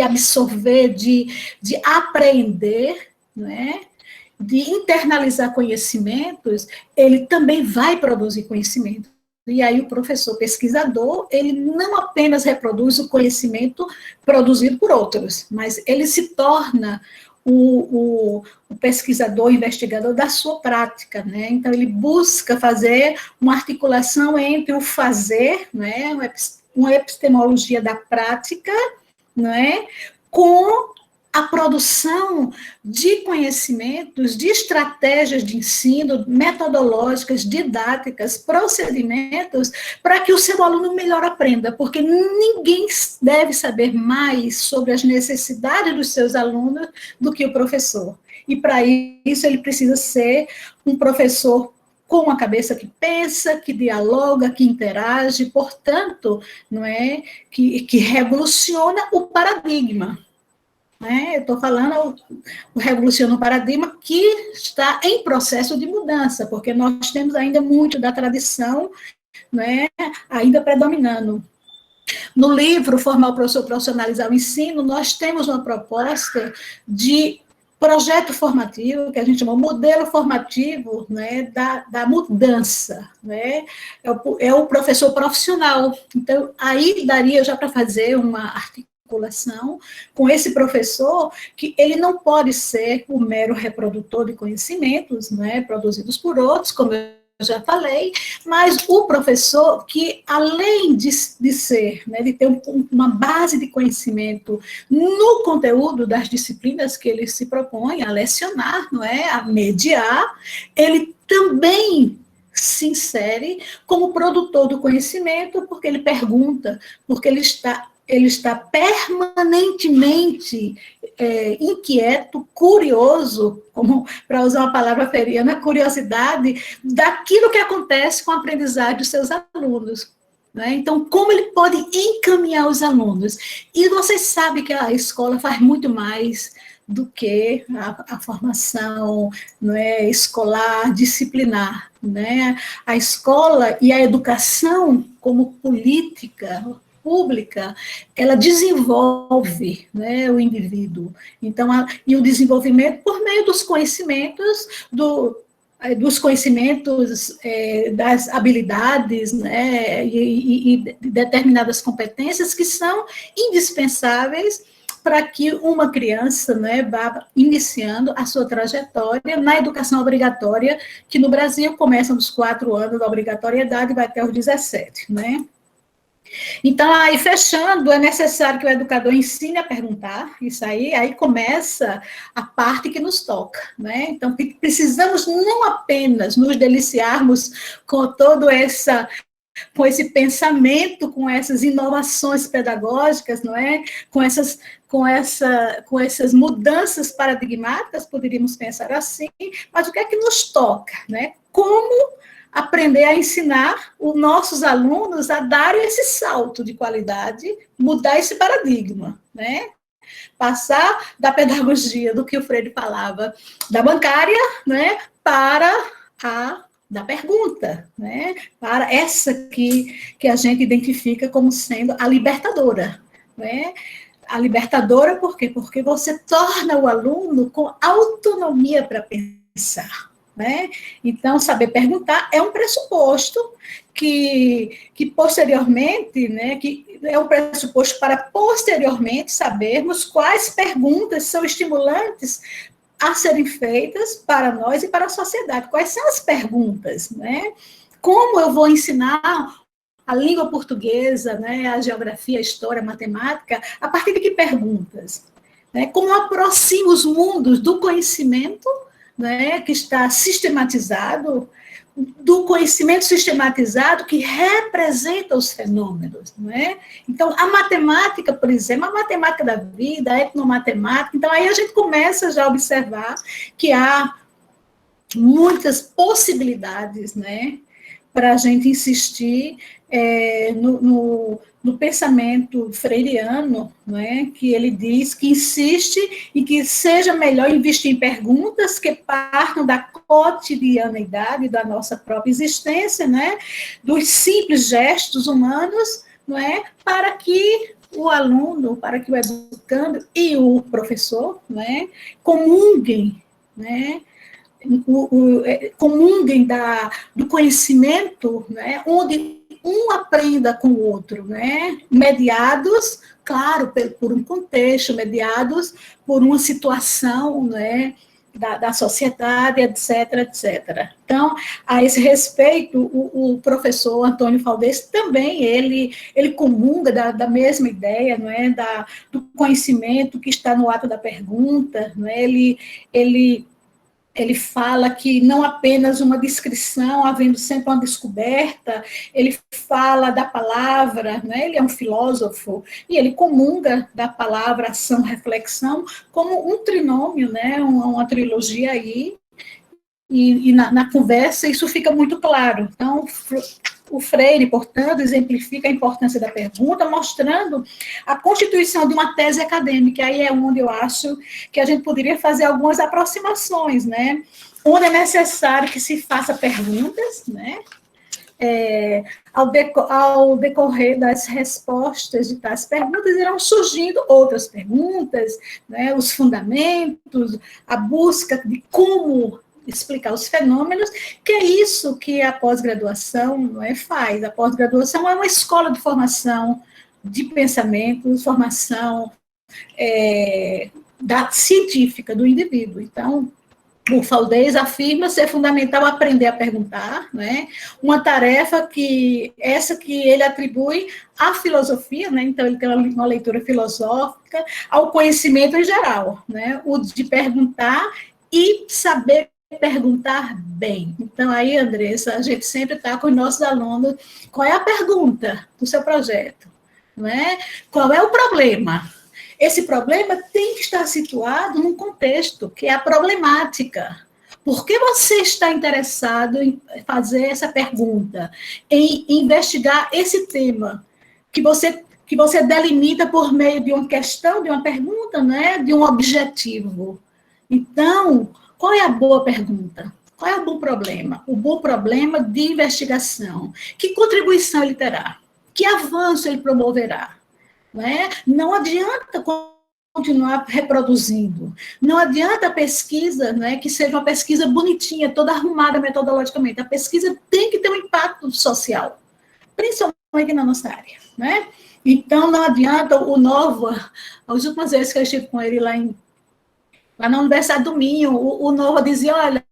absorver, de aprender, né, de internalizar conhecimentos, ele também vai produzir conhecimento. E aí o professor pesquisador, ele não apenas reproduz o conhecimento produzido por outros, mas ele se torna o pesquisador, o investigador da sua prática, né? Então ele busca fazer uma articulação entre o fazer, né, uma epistemologia da prática, né, com a produção de conhecimentos, de estratégias de ensino, metodológicas, didáticas, procedimentos, para que o seu aluno melhor aprenda, porque ninguém deve saber mais sobre as necessidades dos seus alunos do que o professor. E, para isso, ele precisa ser um professor com uma cabeça que pensa, que dialoga, que interage, portanto, não é, que revoluciona o paradigma. Eu estou falando, revoluciona o paradigma que está em processo de mudança, porque nós temos ainda muito da tradição, né, ainda predominando. No livro Formar o Professor, Profissionalizar o Ensino, nós temos uma proposta de projeto formativo, que a gente chama modelo formativo, né, da mudança, né, é o professor profissional. Então, aí daria já para fazer uma articulação com esse professor, que ele não pode ser o mero reprodutor de conhecimentos, né, produzidos por outros, como eu já falei, mas o professor que, além de ser, né, de ter uma base de conhecimento no conteúdo das disciplinas que ele se propõe a lecionar, não é, a mediar, ele também se insere como produtor do conhecimento, porque ele pergunta, porque ele está permanentemente inquieto, curioso, como, para usar uma palavra feriana, curiosidade daquilo que acontece com a aprendizagem dos seus alunos. Né? Então, como ele pode encaminhar os alunos? E vocês sabem que a escola faz muito mais do que a formação, não é, escolar, disciplinar. Né? A escola e a educação como política pública, ela desenvolve, né, o indivíduo. Então, e o desenvolvimento por meio dos conhecimentos, dos conhecimentos, das habilidades, né, e determinadas competências que são indispensáveis para que uma criança, né, vá iniciando a sua trajetória na educação obrigatória, que no Brasil começa nos 4 anos da obrigatoriedade e vai até os 17, né? Então, aí fechando, é necessário que o educador ensine a perguntar, isso aí começa a parte que nos toca, né? Então, precisamos não apenas nos deliciarmos com com esse pensamento, com essas inovações pedagógicas, não é? Com essas mudanças paradigmáticas, poderíamos pensar assim, mas o que é que nos toca, né? Como aprender a ensinar os nossos alunos a darem esse salto de qualidade, mudar esse paradigma, né? Passar da pedagogia, do que o Freire falava, da bancária, né, para a da pergunta, né, para essa que a gente identifica como sendo a libertadora, né? A libertadora, por quê? Porque você torna o aluno com autonomia para pensar, né? Então, saber perguntar é um pressuposto que posteriormente, né, que é um pressuposto para posteriormente sabermos quais perguntas são estimulantes a serem feitas para nós e para a sociedade. Quais são as perguntas, né? Como eu vou ensinar a língua portuguesa, né, a geografia, a história, a matemática, a partir de que perguntas? Né? Como aproximo os mundos do conhecimento, né, que está sistematizado, do conhecimento sistematizado que representa os fenômenos, né? Então, a matemática, por exemplo, a matemática da vida, a etnomatemática, então aí a gente começa já a observar que há muitas possibilidades, né, para a gente insistir no pensamento freiriano, né, que ele diz que insiste em que seja melhor investir em perguntas que partam da cotidianeidade da nossa própria existência, né, dos simples gestos humanos, não é, para que o aluno, para que o educando e o professor, né, comunguem, né, comunguem do conhecimento, né, onde um aprenda com o outro, né, mediados, claro, por um contexto, mediados por uma situação, né, da sociedade, etc, etc. Então, a esse respeito, o professor Antônio Valdez também, ele comunga da mesma ideia, não é, do conhecimento que está no ato da pergunta, não é, ele fala que não apenas uma descrição, havendo sempre uma descoberta, ele fala da palavra, né? Ele é um filósofo, e ele comunga da palavra ação, reflexão, como um trinômio, né? Uma trilogia aí, e na conversa isso fica muito claro. Então, o Freire, portanto, exemplifica a importância da pergunta, mostrando a constituição de uma tese acadêmica. Aí é onde eu acho que a gente poderia fazer algumas aproximações, né? Onde é necessário que se faça perguntas, né? Ao decorrer das respostas de tais perguntas, irão surgindo outras perguntas, né? Os fundamentos, a busca de como explicar os fenômenos, que é isso que a pós-graduação, não é, faz. A pós-graduação é uma escola de formação de pensamento, formação científica do indivíduo. Então, o Valdez afirma ser fundamental aprender a perguntar, né? Uma tarefa que ele atribui à filosofia, né? Então ele tem uma leitura filosófica, ao conhecimento em geral, né? O de perguntar e saber perguntar bem. Então aí, Andressa, a gente sempre está com os nossos alunos, qual é a pergunta do seu projeto, não é? Qual é o problema? Esse problema tem que estar situado num contexto, que é a problemática. Por que você está interessado em fazer essa pergunta, em investigar esse tema, que você delimita por meio de uma questão, de uma pergunta, né, de um objetivo? Então, qual é a boa pergunta? Qual é o bom problema? O bom problema de investigação. Que contribuição ele terá? Que avanço ele promoverá? Não adianta continuar reproduzindo, não adianta a pesquisa, né, que seja uma pesquisa bonitinha, toda arrumada metodologicamente, a pesquisa tem que ter um impacto social, principalmente na nossa área, né? Então, não adianta as últimas vezes que eu estive com ele lá na Universidade do Minho, o Nova dizia, olha,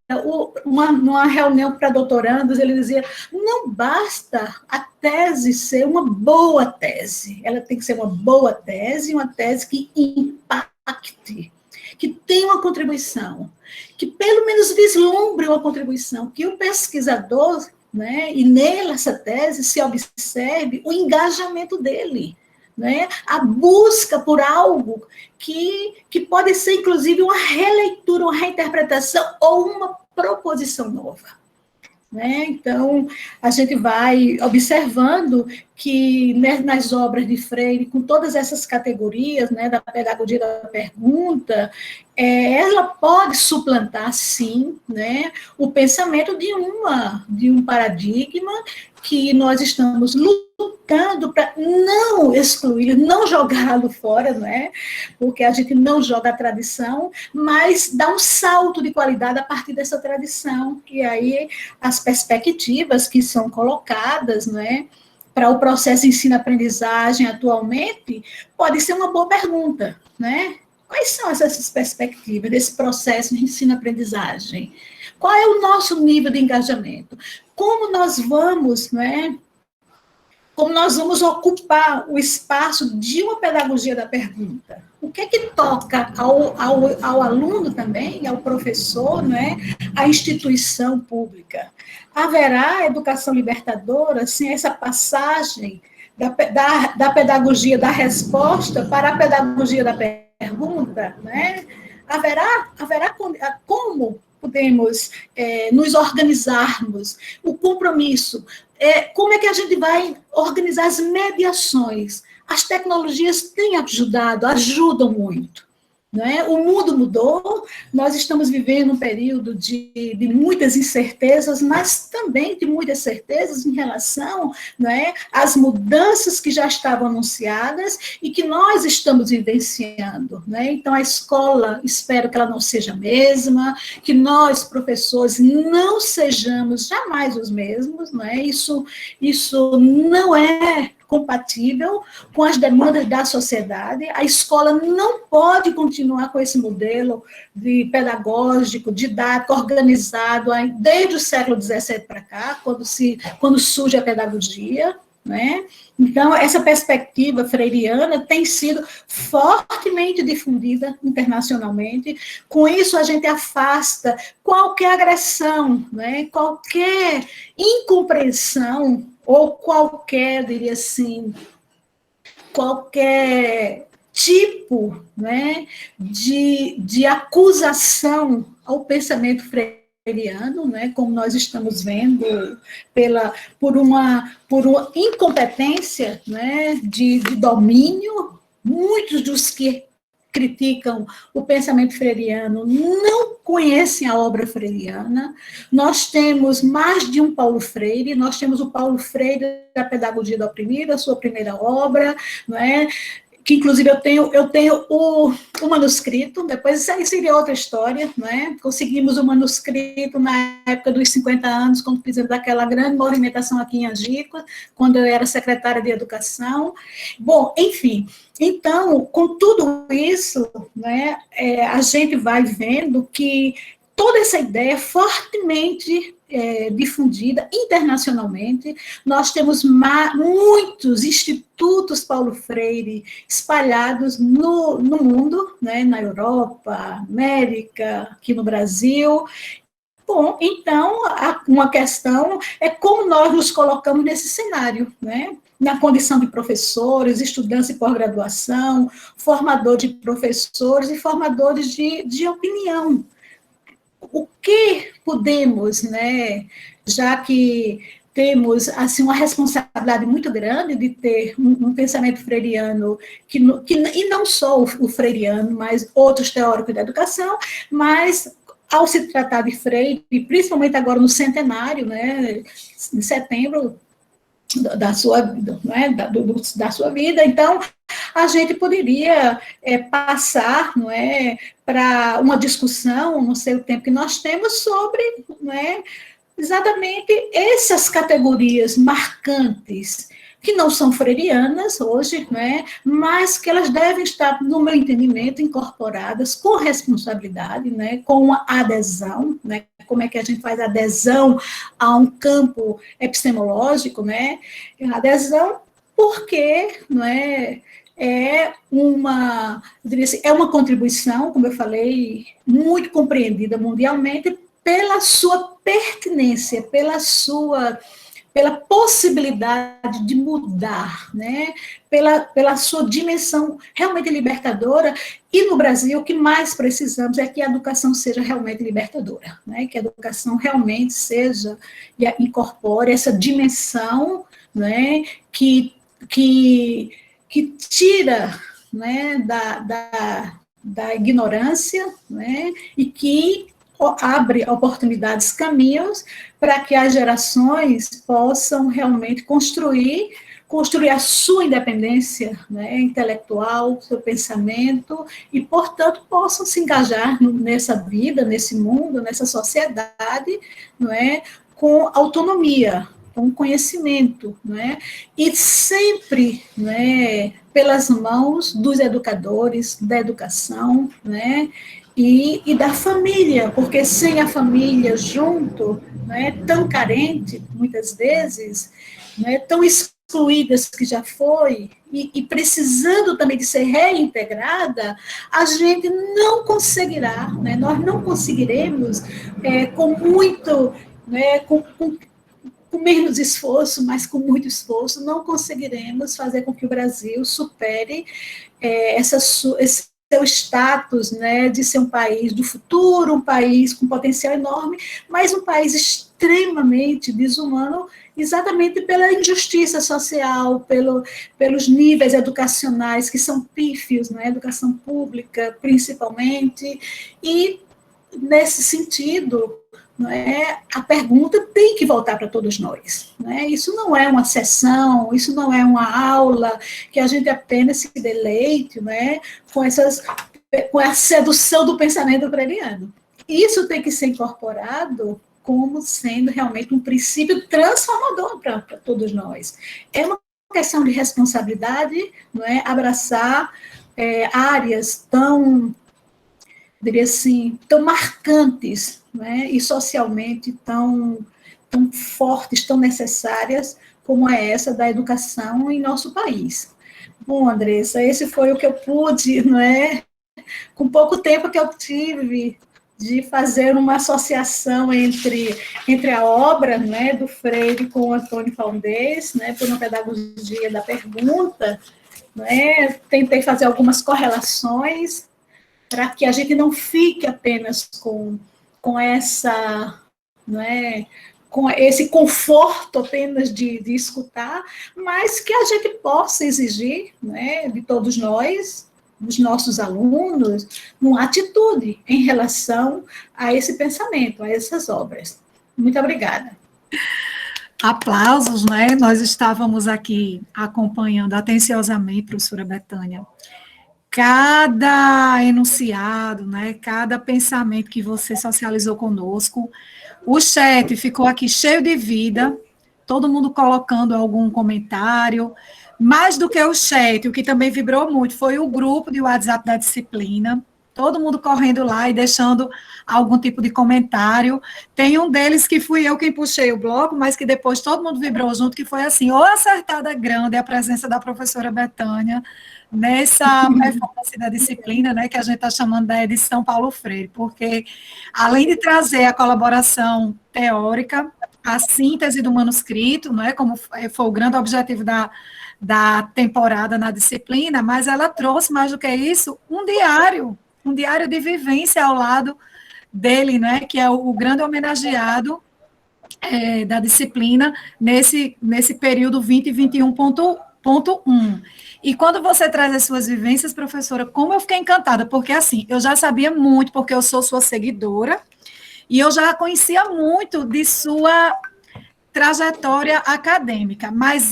numa reunião para doutorandos, ele dizia, não basta a tese ser uma boa tese, ela tem que ser uma boa tese, uma tese que impacte, que tenha uma contribuição, que pelo menos vislumbre uma contribuição, que o pesquisador, né, e nessa tese se observe o engajamento dele, né? A busca por algo que pode ser, inclusive, uma releitura, uma reinterpretação ou uma proposição nova. Né? Então, a gente vai observando que, né, nas obras de Freire, com todas essas categorias, né, da pedagogia da pergunta, ela pode suplantar, sim, né, o pensamento de um paradigma que nós estamos lutando para não excluir, não jogá-lo fora, não é? Porque a gente não joga a tradição, mas dá um salto de qualidade a partir dessa tradição, que aí as perspectivas que são colocadas, não é, para o processo de ensino-aprendizagem atualmente, pode ser uma boa pergunta, né? Quais são essas perspectivas desse processo de ensino-aprendizagem? Qual é o nosso nível de engajamento? Como nós vamos, né? Como nós vamos ocupar o espaço de uma pedagogia da pergunta? O que é que toca ao aluno também, ao professor, né? À instituição pública? Haverá educação libertadora sem essa passagem da pedagogia da resposta para a pedagogia da pergunta, né? Haverá como podemos nos organizarmos, o compromisso, como é que a gente vai organizar as mediações? As tecnologias têm ajudado, ajudam muito. Não é? O mundo mudou, nós estamos vivendo um período de muitas incertezas, mas também de muitas certezas em relação, não é, às mudanças que já estavam anunciadas e que nós estamos vivenciando. Não é? Então, a escola, espero que ela não seja a mesma, que nós, professores, não sejamos jamais os mesmos. Não é? Isso não é compatível com as demandas da sociedade. A escola não pode continuar com esse modelo de pedagógico, didático, organizado, desde o século XVII para cá, quando surge a pedagogia, né? Então, essa perspectiva freiriana tem sido fortemente difundida internacionalmente. Com isso, a gente afasta qualquer agressão, né? Qualquer incompreensão ou qualquer, diria assim, qualquer tipo, né, de acusação ao pensamento freiriano, né, como nós estamos vendo, por uma incompetência, né, de domínio. Muitos dos que criticam o pensamento freiriano não conhecem a obra freiriana. Nós temos mais de um Paulo Freire, nós temos o Paulo Freire da Pedagogia do Oprimido, a sua primeira obra, não é? Que inclusive eu tenho o manuscrito, depois isso aí seria outra história, não é? Conseguimos o manuscrito na época dos 50 anos, quando fizemos aquela grande movimentação aqui em Angico, quando eu era secretária de Educação. Bom, enfim, então, com tudo isso, né, a gente vai vendo que toda essa ideia é fortemente difundida internacionalmente. Nós temos muitos institutos Paulo Freire espalhados no mundo, né, na Europa, América, aqui no Brasil. Bom, então, uma questão é como nós nos colocamos nesse cenário, né? Na condição de professores, estudantes de pós-graduação, formador de professores e formadores de opinião. O que podemos, né, já que temos assim, uma responsabilidade muito grande de ter um pensamento freiriano, e não só o freiriano, mas outros teóricos da educação, mas ao se tratar de Freire, principalmente agora no centenário, né, em setembro da sua, né, da sua vida, então a gente poderia passar, não é, para uma discussão, não sei o tempo que nós temos, sobre, não é, exatamente essas categorias marcantes, que não são freirianas hoje, né, mas que elas devem estar, no meu entendimento, incorporadas com responsabilidade, né, com uma adesão, né, como é que a gente faz adesão a um campo epistemológico, né, adesão porque, não é, uma contribuição, como eu falei, muito compreendida mundialmente pela sua pertinência, pela possibilidade de mudar, né? pela sua dimensão realmente libertadora, e no Brasil o que mais precisamos é que a educação seja realmente libertadora, né? Que a educação realmente seja, e incorpore essa dimensão, né? que tira, né, da ignorância, né, e que abre oportunidades, caminhos para que as gerações possam realmente construir a sua independência, né, intelectual, seu pensamento, e, portanto, possam se engajar nessa vida, nesse mundo, nessa sociedade, não é, com autonomia, com conhecimento, não é, e sempre, não é, pelas mãos dos educadores, da educação, né, e da família, porque sem a família junto, né, tão carente, muitas vezes, né, tão excluídas que já foi, e precisando também de ser reintegrada, a gente não conseguirá, né, nós não conseguiremos, com muito, né, com menos esforço, mas com muito esforço, não conseguiremos fazer com que o Brasil supere esse seu status, né, de ser um país do futuro, um país com potencial enorme, mas um país extremamente desumano, exatamente pela injustiça social, pelos níveis educacionais que são pífios, né, educação pública, principalmente, e, nesse sentido, não é, a pergunta tem que voltar para todos nós. Né? Isso não é uma sessão, isso não é uma aula que a gente apenas se deleite, né, com a sedução do pensamento freudiano. Isso tem que ser incorporado como sendo realmente um princípio transformador para todos nós. É uma questão de responsabilidade, não é, abraçar áreas tão, diria assim, tão marcantes, né, e socialmente tão fortes, tão necessárias, como é essa da educação em nosso país. Bom, Andressa, esse foi o que eu pude, não é, com pouco tempo que eu tive de fazer uma associação entre a obra, né, do Freire com o Antônio Faundês, né, por uma pedagogia da pergunta, né, tentei fazer algumas correlações para que a gente não fique apenas com essa, né, com esse conforto apenas de escutar, mas que a gente possa exigir, né, de todos nós, dos nossos alunos, uma atitude em relação a esse pensamento, a essas obras. Muito obrigada. Aplausos, né? Nós estávamos aqui acompanhando atenciosamente, professora Betânia, cada enunciado, né, cada pensamento que você socializou conosco. O chat ficou aqui cheio de vida, todo mundo colocando algum comentário. Mais do que o chat, o que também vibrou muito foi o grupo de WhatsApp da disciplina, todo mundo correndo lá e deixando algum tipo de comentário. Tem um deles que fui eu quem puxei o bloco, mas que depois todo mundo vibrou junto, que foi assim, ou acertada grande a presença da professora Betânia nessa performance da disciplina, né, que a gente está chamando da edição Paulo Freire, porque além de trazer a colaboração teórica, a síntese do manuscrito, né, como foi o grande objetivo da temporada na disciplina, mas ela trouxe, mais do que isso, um diário de vivência ao lado dele, né, que é o grande homenageado da disciplina nesse período 2021.1. E quando você traz as suas vivências, professora, como eu fiquei encantada, porque assim, eu já sabia muito, porque eu sou sua seguidora, e eu já conhecia muito de sua trajetória acadêmica, mas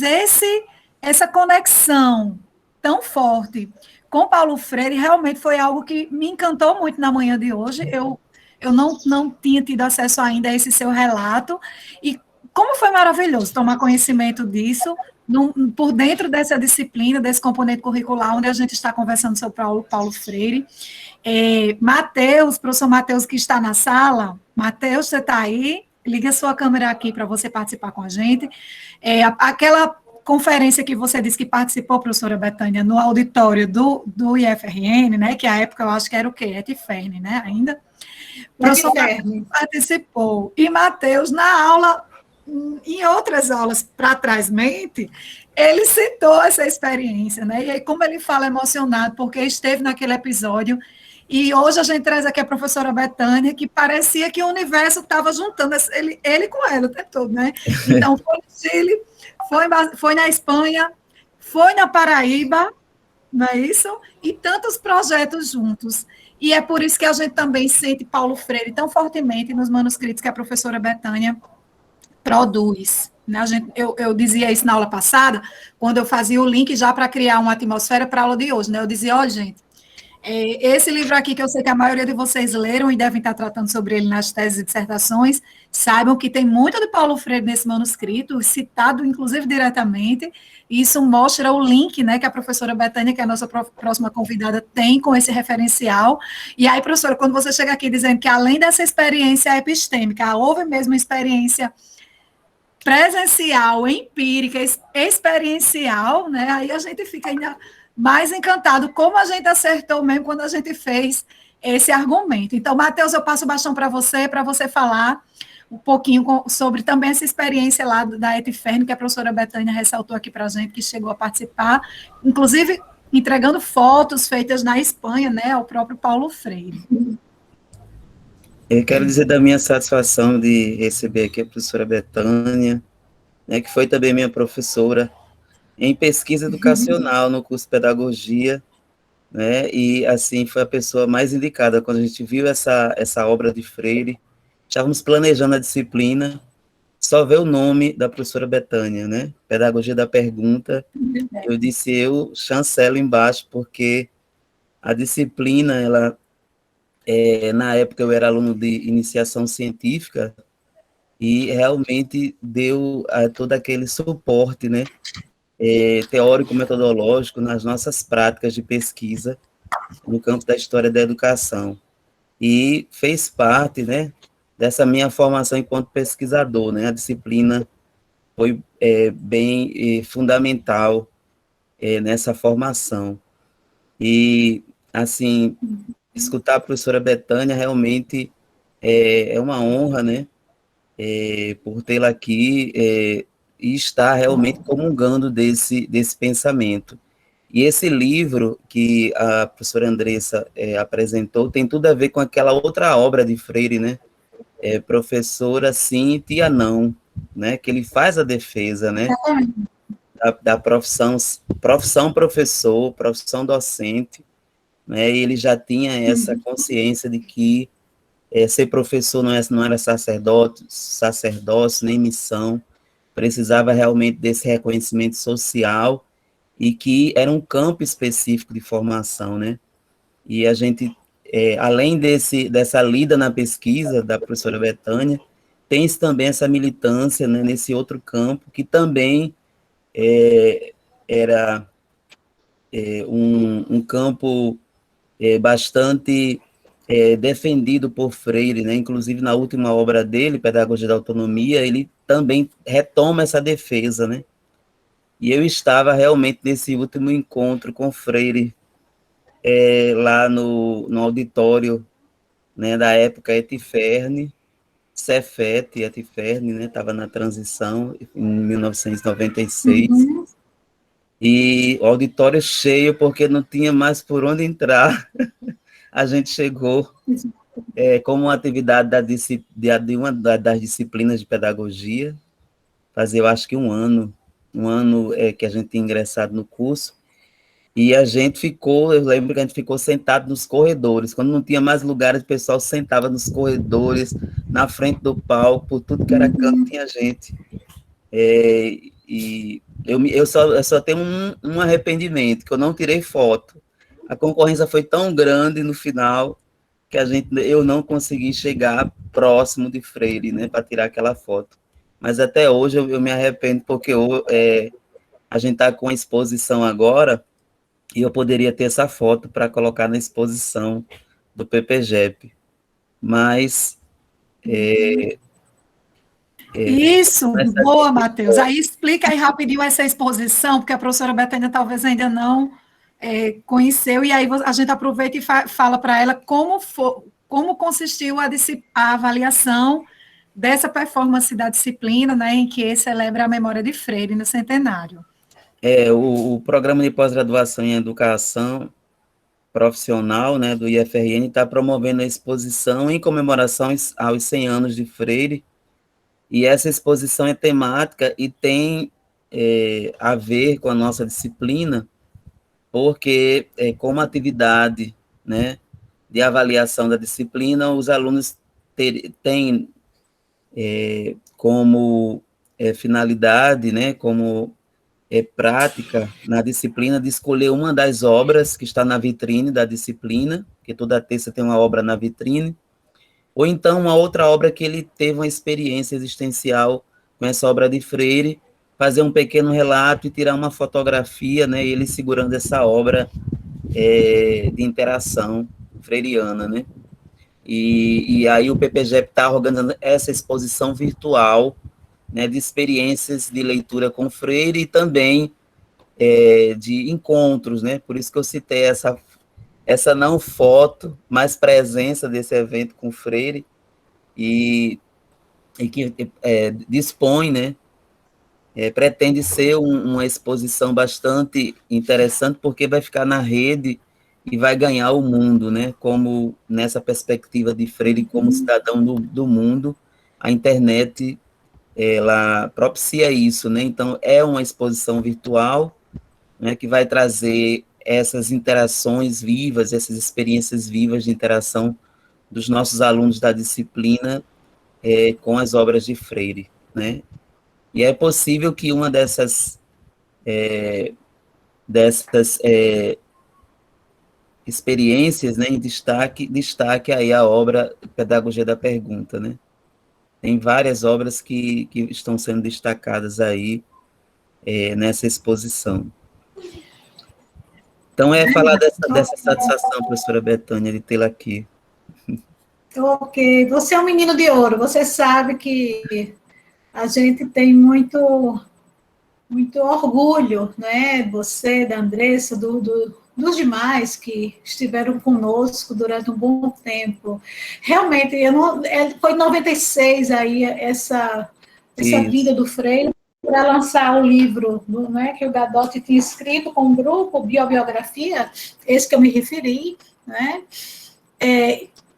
essa conexão tão forte com Paulo Freire realmente foi algo que me encantou muito na manhã de hoje. Eu não tinha tido acesso ainda a esse seu relato, e como foi maravilhoso tomar conhecimento disso, por dentro dessa disciplina, desse componente curricular, onde a gente está conversando sobre Paulo Freire. Matheus, professor Matheus, que está na sala. Matheus, você está aí? Liga a sua câmera aqui para você participar com a gente. Aquela conferência que você disse que participou, professora Betânia, no auditório do IFRN, né, que à época eu acho que era o quê? Etiferne, né, ainda? O professor participou. E Matheus, na aula, em outras aulas para trás, ele citou essa experiência, né, e aí como ele fala emocionado, porque esteve naquele episódio. E hoje a gente traz aqui a professora Betânia, que parecia que o universo estava juntando ele com ela o tempo todo, né? Então, foi no Chile, foi na Espanha, foi na Paraíba, não é isso? E tantos projetos juntos. E é por isso que a gente também sente Paulo Freire tão fortemente nos manuscritos que a professora Betânia produz. Né? Eu dizia isso na aula passada, quando eu fazia o link já para criar uma atmosfera para a aula de hoje. Né? Eu dizia, olha, gente, esse livro aqui, que eu sei que a maioria de vocês leram e devem estar tratando sobre ele nas teses e dissertações, saibam que tem muito de Paulo Freire nesse manuscrito, citado, inclusive, diretamente, e isso mostra o link, né, que a professora Betânia, que é a nossa próxima convidada, tem com esse referencial. E aí, professora, quando você chega aqui dizendo que, além dessa experiência epistêmica, houve mesmo experiência presencial, empírica, experiencial, né, aí a gente fica ainda mais encantado como a gente acertou mesmo quando a gente fez esse argumento. Então, Matheus, eu passo o bastão para você falar um pouquinho sobre também essa experiência lá da Etiferne, que a professora Betânia ressaltou aqui para a gente, que chegou a participar, inclusive entregando fotos feitas na Espanha, né, ao próprio Paulo Freire. Eu quero dizer da minha satisfação de receber aqui a professora Betânia, né, que foi também minha professora em pesquisa educacional no curso de pedagogia, né, e assim foi a pessoa mais indicada. Quando a gente viu essa obra de Freire, estávamos planejando a disciplina, só ver o nome da professora Betânia, né, Pedagogia da Pergunta, eu disse, eu chancelo embaixo, porque a disciplina, ela, na época eu era aluno de iniciação científica, e realmente deu todo aquele suporte, né, teórico-metodológico nas nossas práticas de pesquisa no campo da história da educação. E fez parte, né, dessa minha formação enquanto pesquisador, né, a disciplina foi bem fundamental nessa formação. E, assim, escutar a professora Betânia realmente é uma honra, né, por tê-la aqui e estar realmente comungando desse pensamento. E esse livro que a professora Andressa apresentou tem tudo a ver com aquela outra obra de Freire, né? Professora sim, tia não, né? Que ele faz a defesa, né? Da profissão professor, profissão docente, né? E ele já tinha essa consciência de que ser professor não era sacerdócio, nem missão, precisava realmente desse reconhecimento social e que era um campo específico de formação, né? E a gente, além dessa lida na pesquisa da professora Betânia, tem também essa militância, né, nesse outro campo, que também era um campo bastante defendido por Freire, né? Inclusive na última obra dele, Pedagogia da Autonomia, ele também retoma essa defesa, né? E eu estava realmente nesse último encontro com Freire, lá no auditório, né, da época Etiferne, Cefet, Etiferne, né, estava na transição, em 1996, e o auditório cheio, porque não tinha mais por onde entrar. A gente chegou como uma atividade de uma das disciplinas de pedagogia, fazia, eu acho que um ano que a gente tinha ingressado no curso, e a gente ficou, eu lembro que a gente ficou sentado nos corredores, quando não tinha mais lugares, o pessoal sentava nos corredores, na frente do palco, por tudo que era canto tinha gente. E eu só tenho um arrependimento, que eu não tirei foto. A concorrência foi tão grande no final, que eu não consegui chegar próximo de Freire, né, para tirar aquela foto. Mas até hoje eu me arrependo, porque a gente está com a exposição agora, e eu poderia ter essa foto para colocar na exposição do PPGEP. Mas... Isso, boa, Matheus. Aí explica aí rapidinho essa exposição, porque a professora Betânia talvez ainda não conheceu, e aí a gente aproveita e fala para ela como consistiu a avaliação dessa performance da disciplina, né, em que celebra a memória de Freire no centenário. O programa de pós-graduação em educação profissional, né, do IFRN, está promovendo a exposição em comemoração aos 100 anos de Freire, e essa exposição é temática e tem a ver com a nossa disciplina, porque, como atividade, né, de avaliação da disciplina, os alunos têm como finalidade, né, como prática na disciplina, de escolher uma das obras que está na vitrine da disciplina, que toda terça tem uma obra na vitrine, ou então uma outra obra que ele teve uma experiência existencial com essa obra de Freire, fazer um pequeno relato e tirar uma fotografia, né, ele segurando essa obra de interação freiriana, né? E aí o PPGEP está organizando essa exposição virtual, né, de experiências de leitura com Freire e também de encontros, né? Por isso que eu citei essa não foto, mas presença desse evento com Freire e que dispõe, né? Pretende ser uma exposição bastante interessante, porque vai ficar na rede e vai ganhar o mundo, né? Como nessa perspectiva de Freire como cidadão do mundo, a internet ela propicia isso, né? Então é uma exposição virtual, né, que vai trazer essas interações vivas, essas experiências vivas de interação dos nossos alunos da disciplina com as obras de Freire, né? E é possível que uma dessas experiências, né, em destaque aí a obra Pedagogia da Pergunta, né? Tem várias obras que estão sendo destacadas aí nessa exposição. Então, falar dessa satisfação, professora Betânia, de tê-la aqui. Ok, você é um menino de ouro, você sabe que a gente tem muito orgulho, né? Você, da Andressa, dos demais que estiveram conosco durante um bom tempo. Realmente, foi em 96 aí essa vinda do Freire para lançar o livro, né, que o Gadotti tinha escrito com um grupo, Biobiografia, esse que eu me referi, né?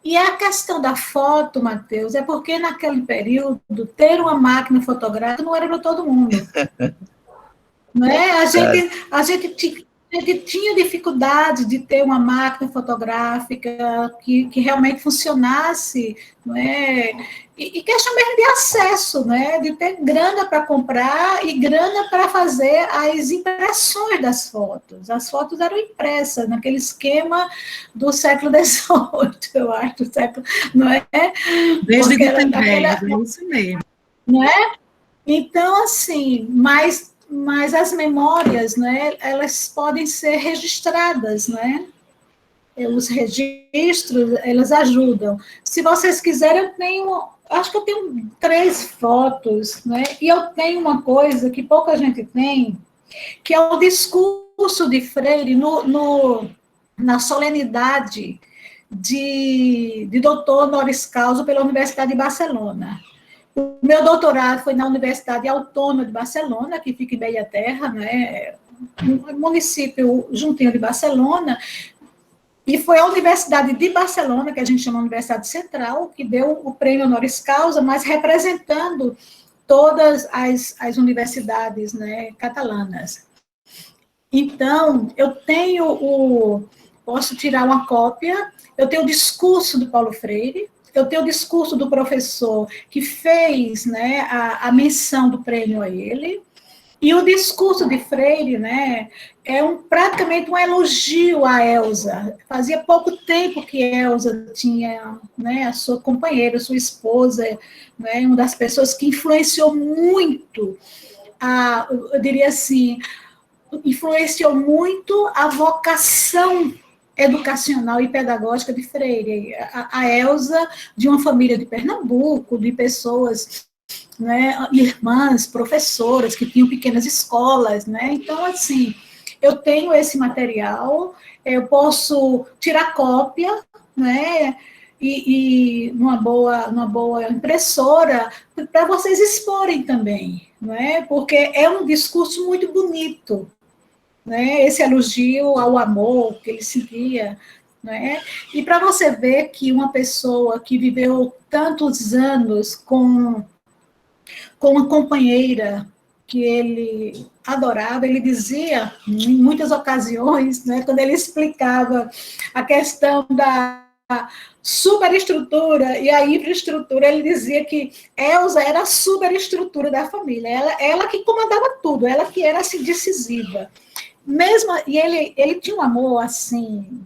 E a questão da foto, Matheus, é porque naquele período ter uma máquina fotográfica não era para todo mundo. Não é? A gente tinha dificuldade de ter uma máquina fotográfica que realmente funcionasse, não é? E questão mesmo de acesso, né? De ter grana para comprar e grana para fazer as impressões das fotos. As fotos eram impressas naquele esquema do século XVIII, eu acho, do século, não é? Desde Gutenberg, é isso mesmo. Não é? Então, assim, mas as memórias, né, elas podem ser registradas, né? Os registros, elas ajudam. Se vocês quiserem, acho que eu tenho 3 fotos, né? E eu tenho uma coisa que pouca gente tem, que é o discurso de Freire na solenidade de doutor honoris causa pela Universidade de Barcelona. O meu doutorado foi na Universidade Autônoma de Barcelona, que fica em Bellaterra, né, um município juntinho de Barcelona, e foi a Universidade de Barcelona, que a gente chama Universidade Central, que deu o prêmio honoris causa, mas representando todas as universidades, né, catalanas. Então, eu posso tirar uma cópia, eu tenho o discurso do Paulo Freire, eu tenho o discurso do professor que fez, né, a menção do prêmio a ele, e o discurso de Freire, né, é praticamente um elogio a Elsa. Fazia pouco tempo que Elsa tinha, né, a sua companheira, a sua esposa, né, uma das pessoas que influenciou muito, eu diria assim, influenciou muito a vocação educacional e pedagógica de Freire. A Elsa, de uma família de Pernambuco, de pessoas, né, irmãs, professoras, que tinham pequenas escolas, né? Então, assim, eu tenho esse material, eu posso tirar cópia, né, e numa boa impressora, para vocês exporem também, né? Porque é um discurso muito bonito, né? Esse elogio ao amor que ele sentia, né? E para você ver que uma pessoa que viveu tantos anos com uma companheira que ele adorava, ele dizia, em muitas ocasiões, né, quando ele explicava a questão da superestrutura e a infraestrutura, ele dizia que Elsa era a superestrutura da família, ela que comandava tudo, ela que era assim, decisiva. Mesmo, e ele tinha um amor assim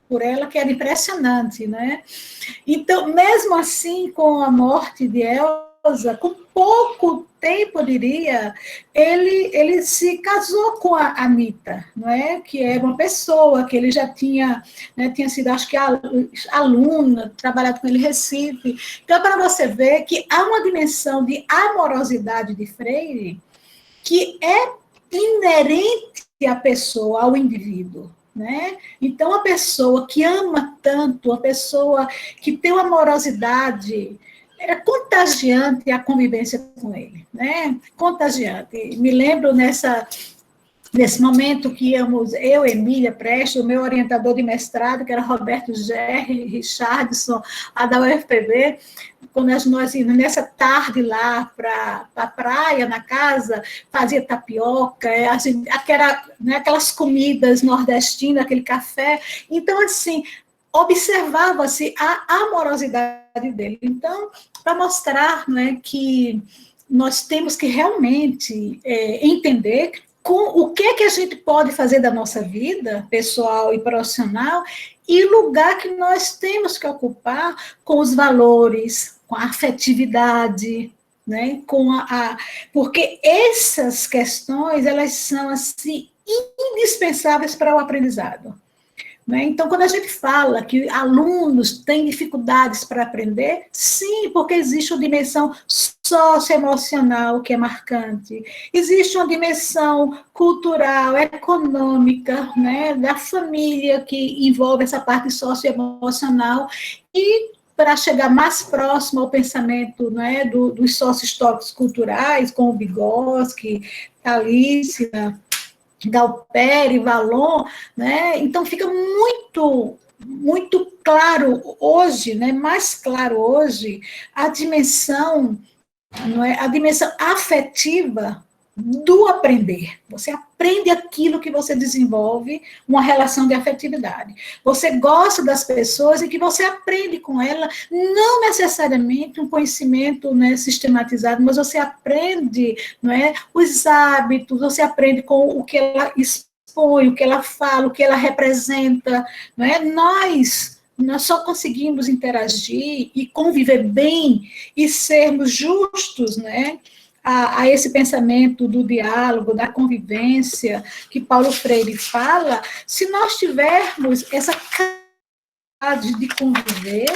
por ela que era impressionante, né? Então, mesmo assim, com a morte de Elsa, com pouco tempo, eu diria, ele se casou com a Anitta, não é? Que era uma pessoa que ele já tinha, né, tinha sido, acho que, aluna, trabalhado com ele em Recife. Então, para você ver que há uma dimensão de amorosidade de Freire que é inerente à pessoa, ao indivíduo. Né? Então, a pessoa que ama tanto, a pessoa que tem uma amorosidade, era contagiante a convivência com ele, né? Contagiante. Me lembro nesse momento que íamos, eu, Emília Prestes, o meu orientador de mestrado, que era Roberto Gerri Richardson, a da UFPB, quando nós íamos nessa tarde lá para a praia, na casa, fazia tapioca, assim, né, aquelas comidas nordestinas, aquele café. Então, assim, observava-se a amorosidade dele. Então, para mostrar, né, que nós temos que realmente entender com o que a gente pode fazer da nossa vida, pessoal e profissional, e o lugar que nós temos que ocupar com os valores, com a afetividade, né? Porque essas questões, elas são, assim, indispensáveis para o aprendizado. Né? Então, quando a gente fala que alunos têm dificuldades para aprender, sim, porque existe uma dimensão socioemocional que é marcante, existe uma dimensão cultural, econômica, né, da família que envolve essa parte socioemocional, e para chegar mais próximo ao pensamento, né, dos sócio-históricos culturais, como Vygotsky, Alice, Galperi, Vallon, né? Então fica muito claro hoje, né? Mais claro hoje a dimensão, não é? A dimensão afetiva do aprender. Você aprende aquilo que você desenvolve, uma relação de afetividade. Você gosta das pessoas e que você aprende com ela, não necessariamente um conhecimento, né, sistematizado, mas você aprende, não é, os hábitos, você aprende com o que ela expõe, o que ela fala, o que ela representa. Não é? Nós só conseguimos interagir e conviver bem e sermos justos, né, a esse pensamento do diálogo, da convivência, que Paulo Freire fala, se nós tivermos essa capacidade de conviver,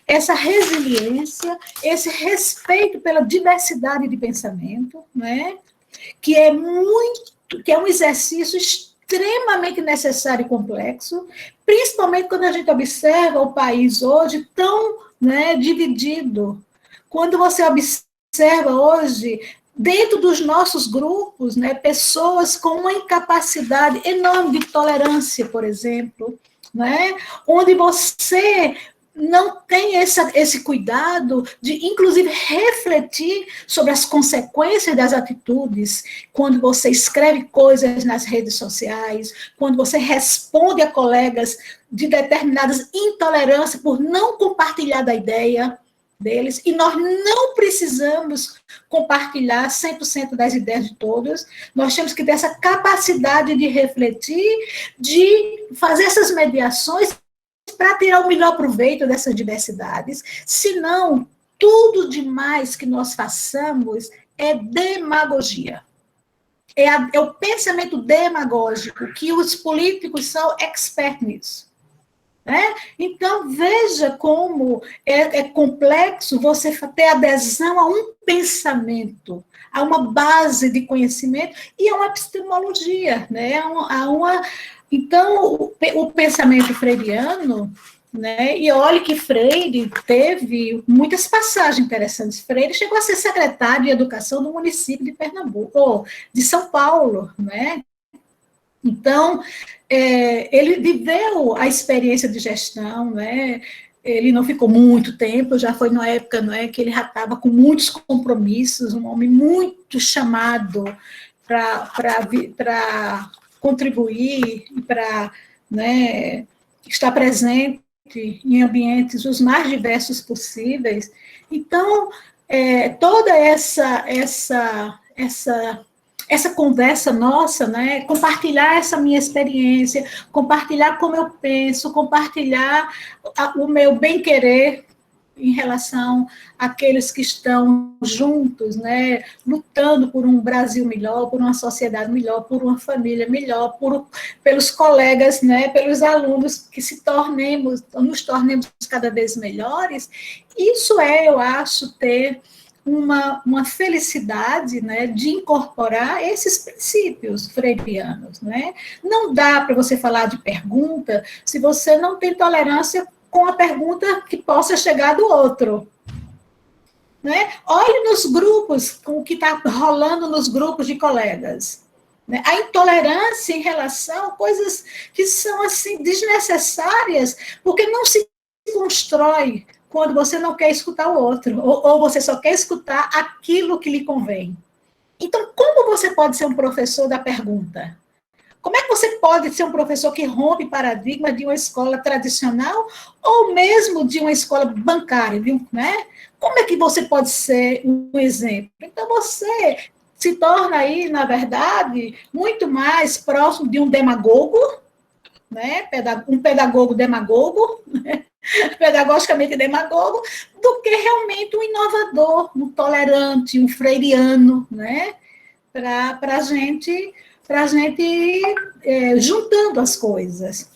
essa resiliência, esse respeito pela diversidade de pensamento, né, que é um exercício extremamente necessário e complexo, principalmente quando a gente observa o país hoje tão, né, dividido. Quando você observa hoje, dentro dos nossos grupos, né, pessoas com uma incapacidade enorme de tolerância, por exemplo, né, onde você não tem esse cuidado de, inclusive, refletir sobre as consequências das atitudes, quando você escreve coisas nas redes sociais, quando você responde a colegas de determinadas intolerâncias por não compartilhar da ideia deles, e nós não precisamos compartilhar 100% das ideias de todos, nós temos que ter essa capacidade de refletir, de fazer essas mediações para tirar o melhor proveito dessas diversidades, senão tudo demais que nós façamos é demagogia. É o pensamento demagógico, que os políticos são expertos nisso. Né? Então, veja como é complexo você ter adesão a um pensamento, a uma base de conhecimento e a uma epistemologia. Né? Então, o pensamento freiriano, né? E olhe que Freire teve muitas passagens interessantes. Freire chegou a ser secretário de Educação do município de Pernambuco, de São Paulo, né? Então, ele viveu a experiência de gestão, né? ele não ficou muito tempo, já foi numa época, não é, que ele já estava com muitos compromissos, um homem muito chamado para contribuir e para, né, estar presente em ambientes os mais diversos possíveis. Então, toda essa conversa nossa, né, compartilhar essa minha experiência, compartilhar como eu penso, compartilhar o meu bem-querer em relação àqueles que estão juntos, né, lutando por um Brasil melhor, por uma sociedade melhor, por uma família melhor, pelos colegas, né, pelos alunos que nos tornemos cada vez melhores. Isso eu acho, ter uma felicidade, né, de incorporar esses princípios freirianos, né? Não dá para você falar de pergunta se você não tem tolerância com a pergunta que possa chegar do outro, né? Olhe nos grupos, com o que está rolando nos grupos de colegas, né? A intolerância em relação a coisas que são assim desnecessárias, porque não se constrói quando você não quer escutar o outro, ou você só quer escutar aquilo que lhe convém. Então, como você pode ser um professor da pergunta? Como é que você pode ser um professor que rompe paradigma de uma escola tradicional ou mesmo de uma escola bancária, viu? Né? Como é que você pode ser um exemplo? Então, você se torna aí, na verdade, muito mais próximo de um demagogo, né? Um pedagogo demagogo, né? Pedagogicamente demagogo, do que realmente um inovador, um tolerante, um freiriano, né? Para a gente juntando as coisas.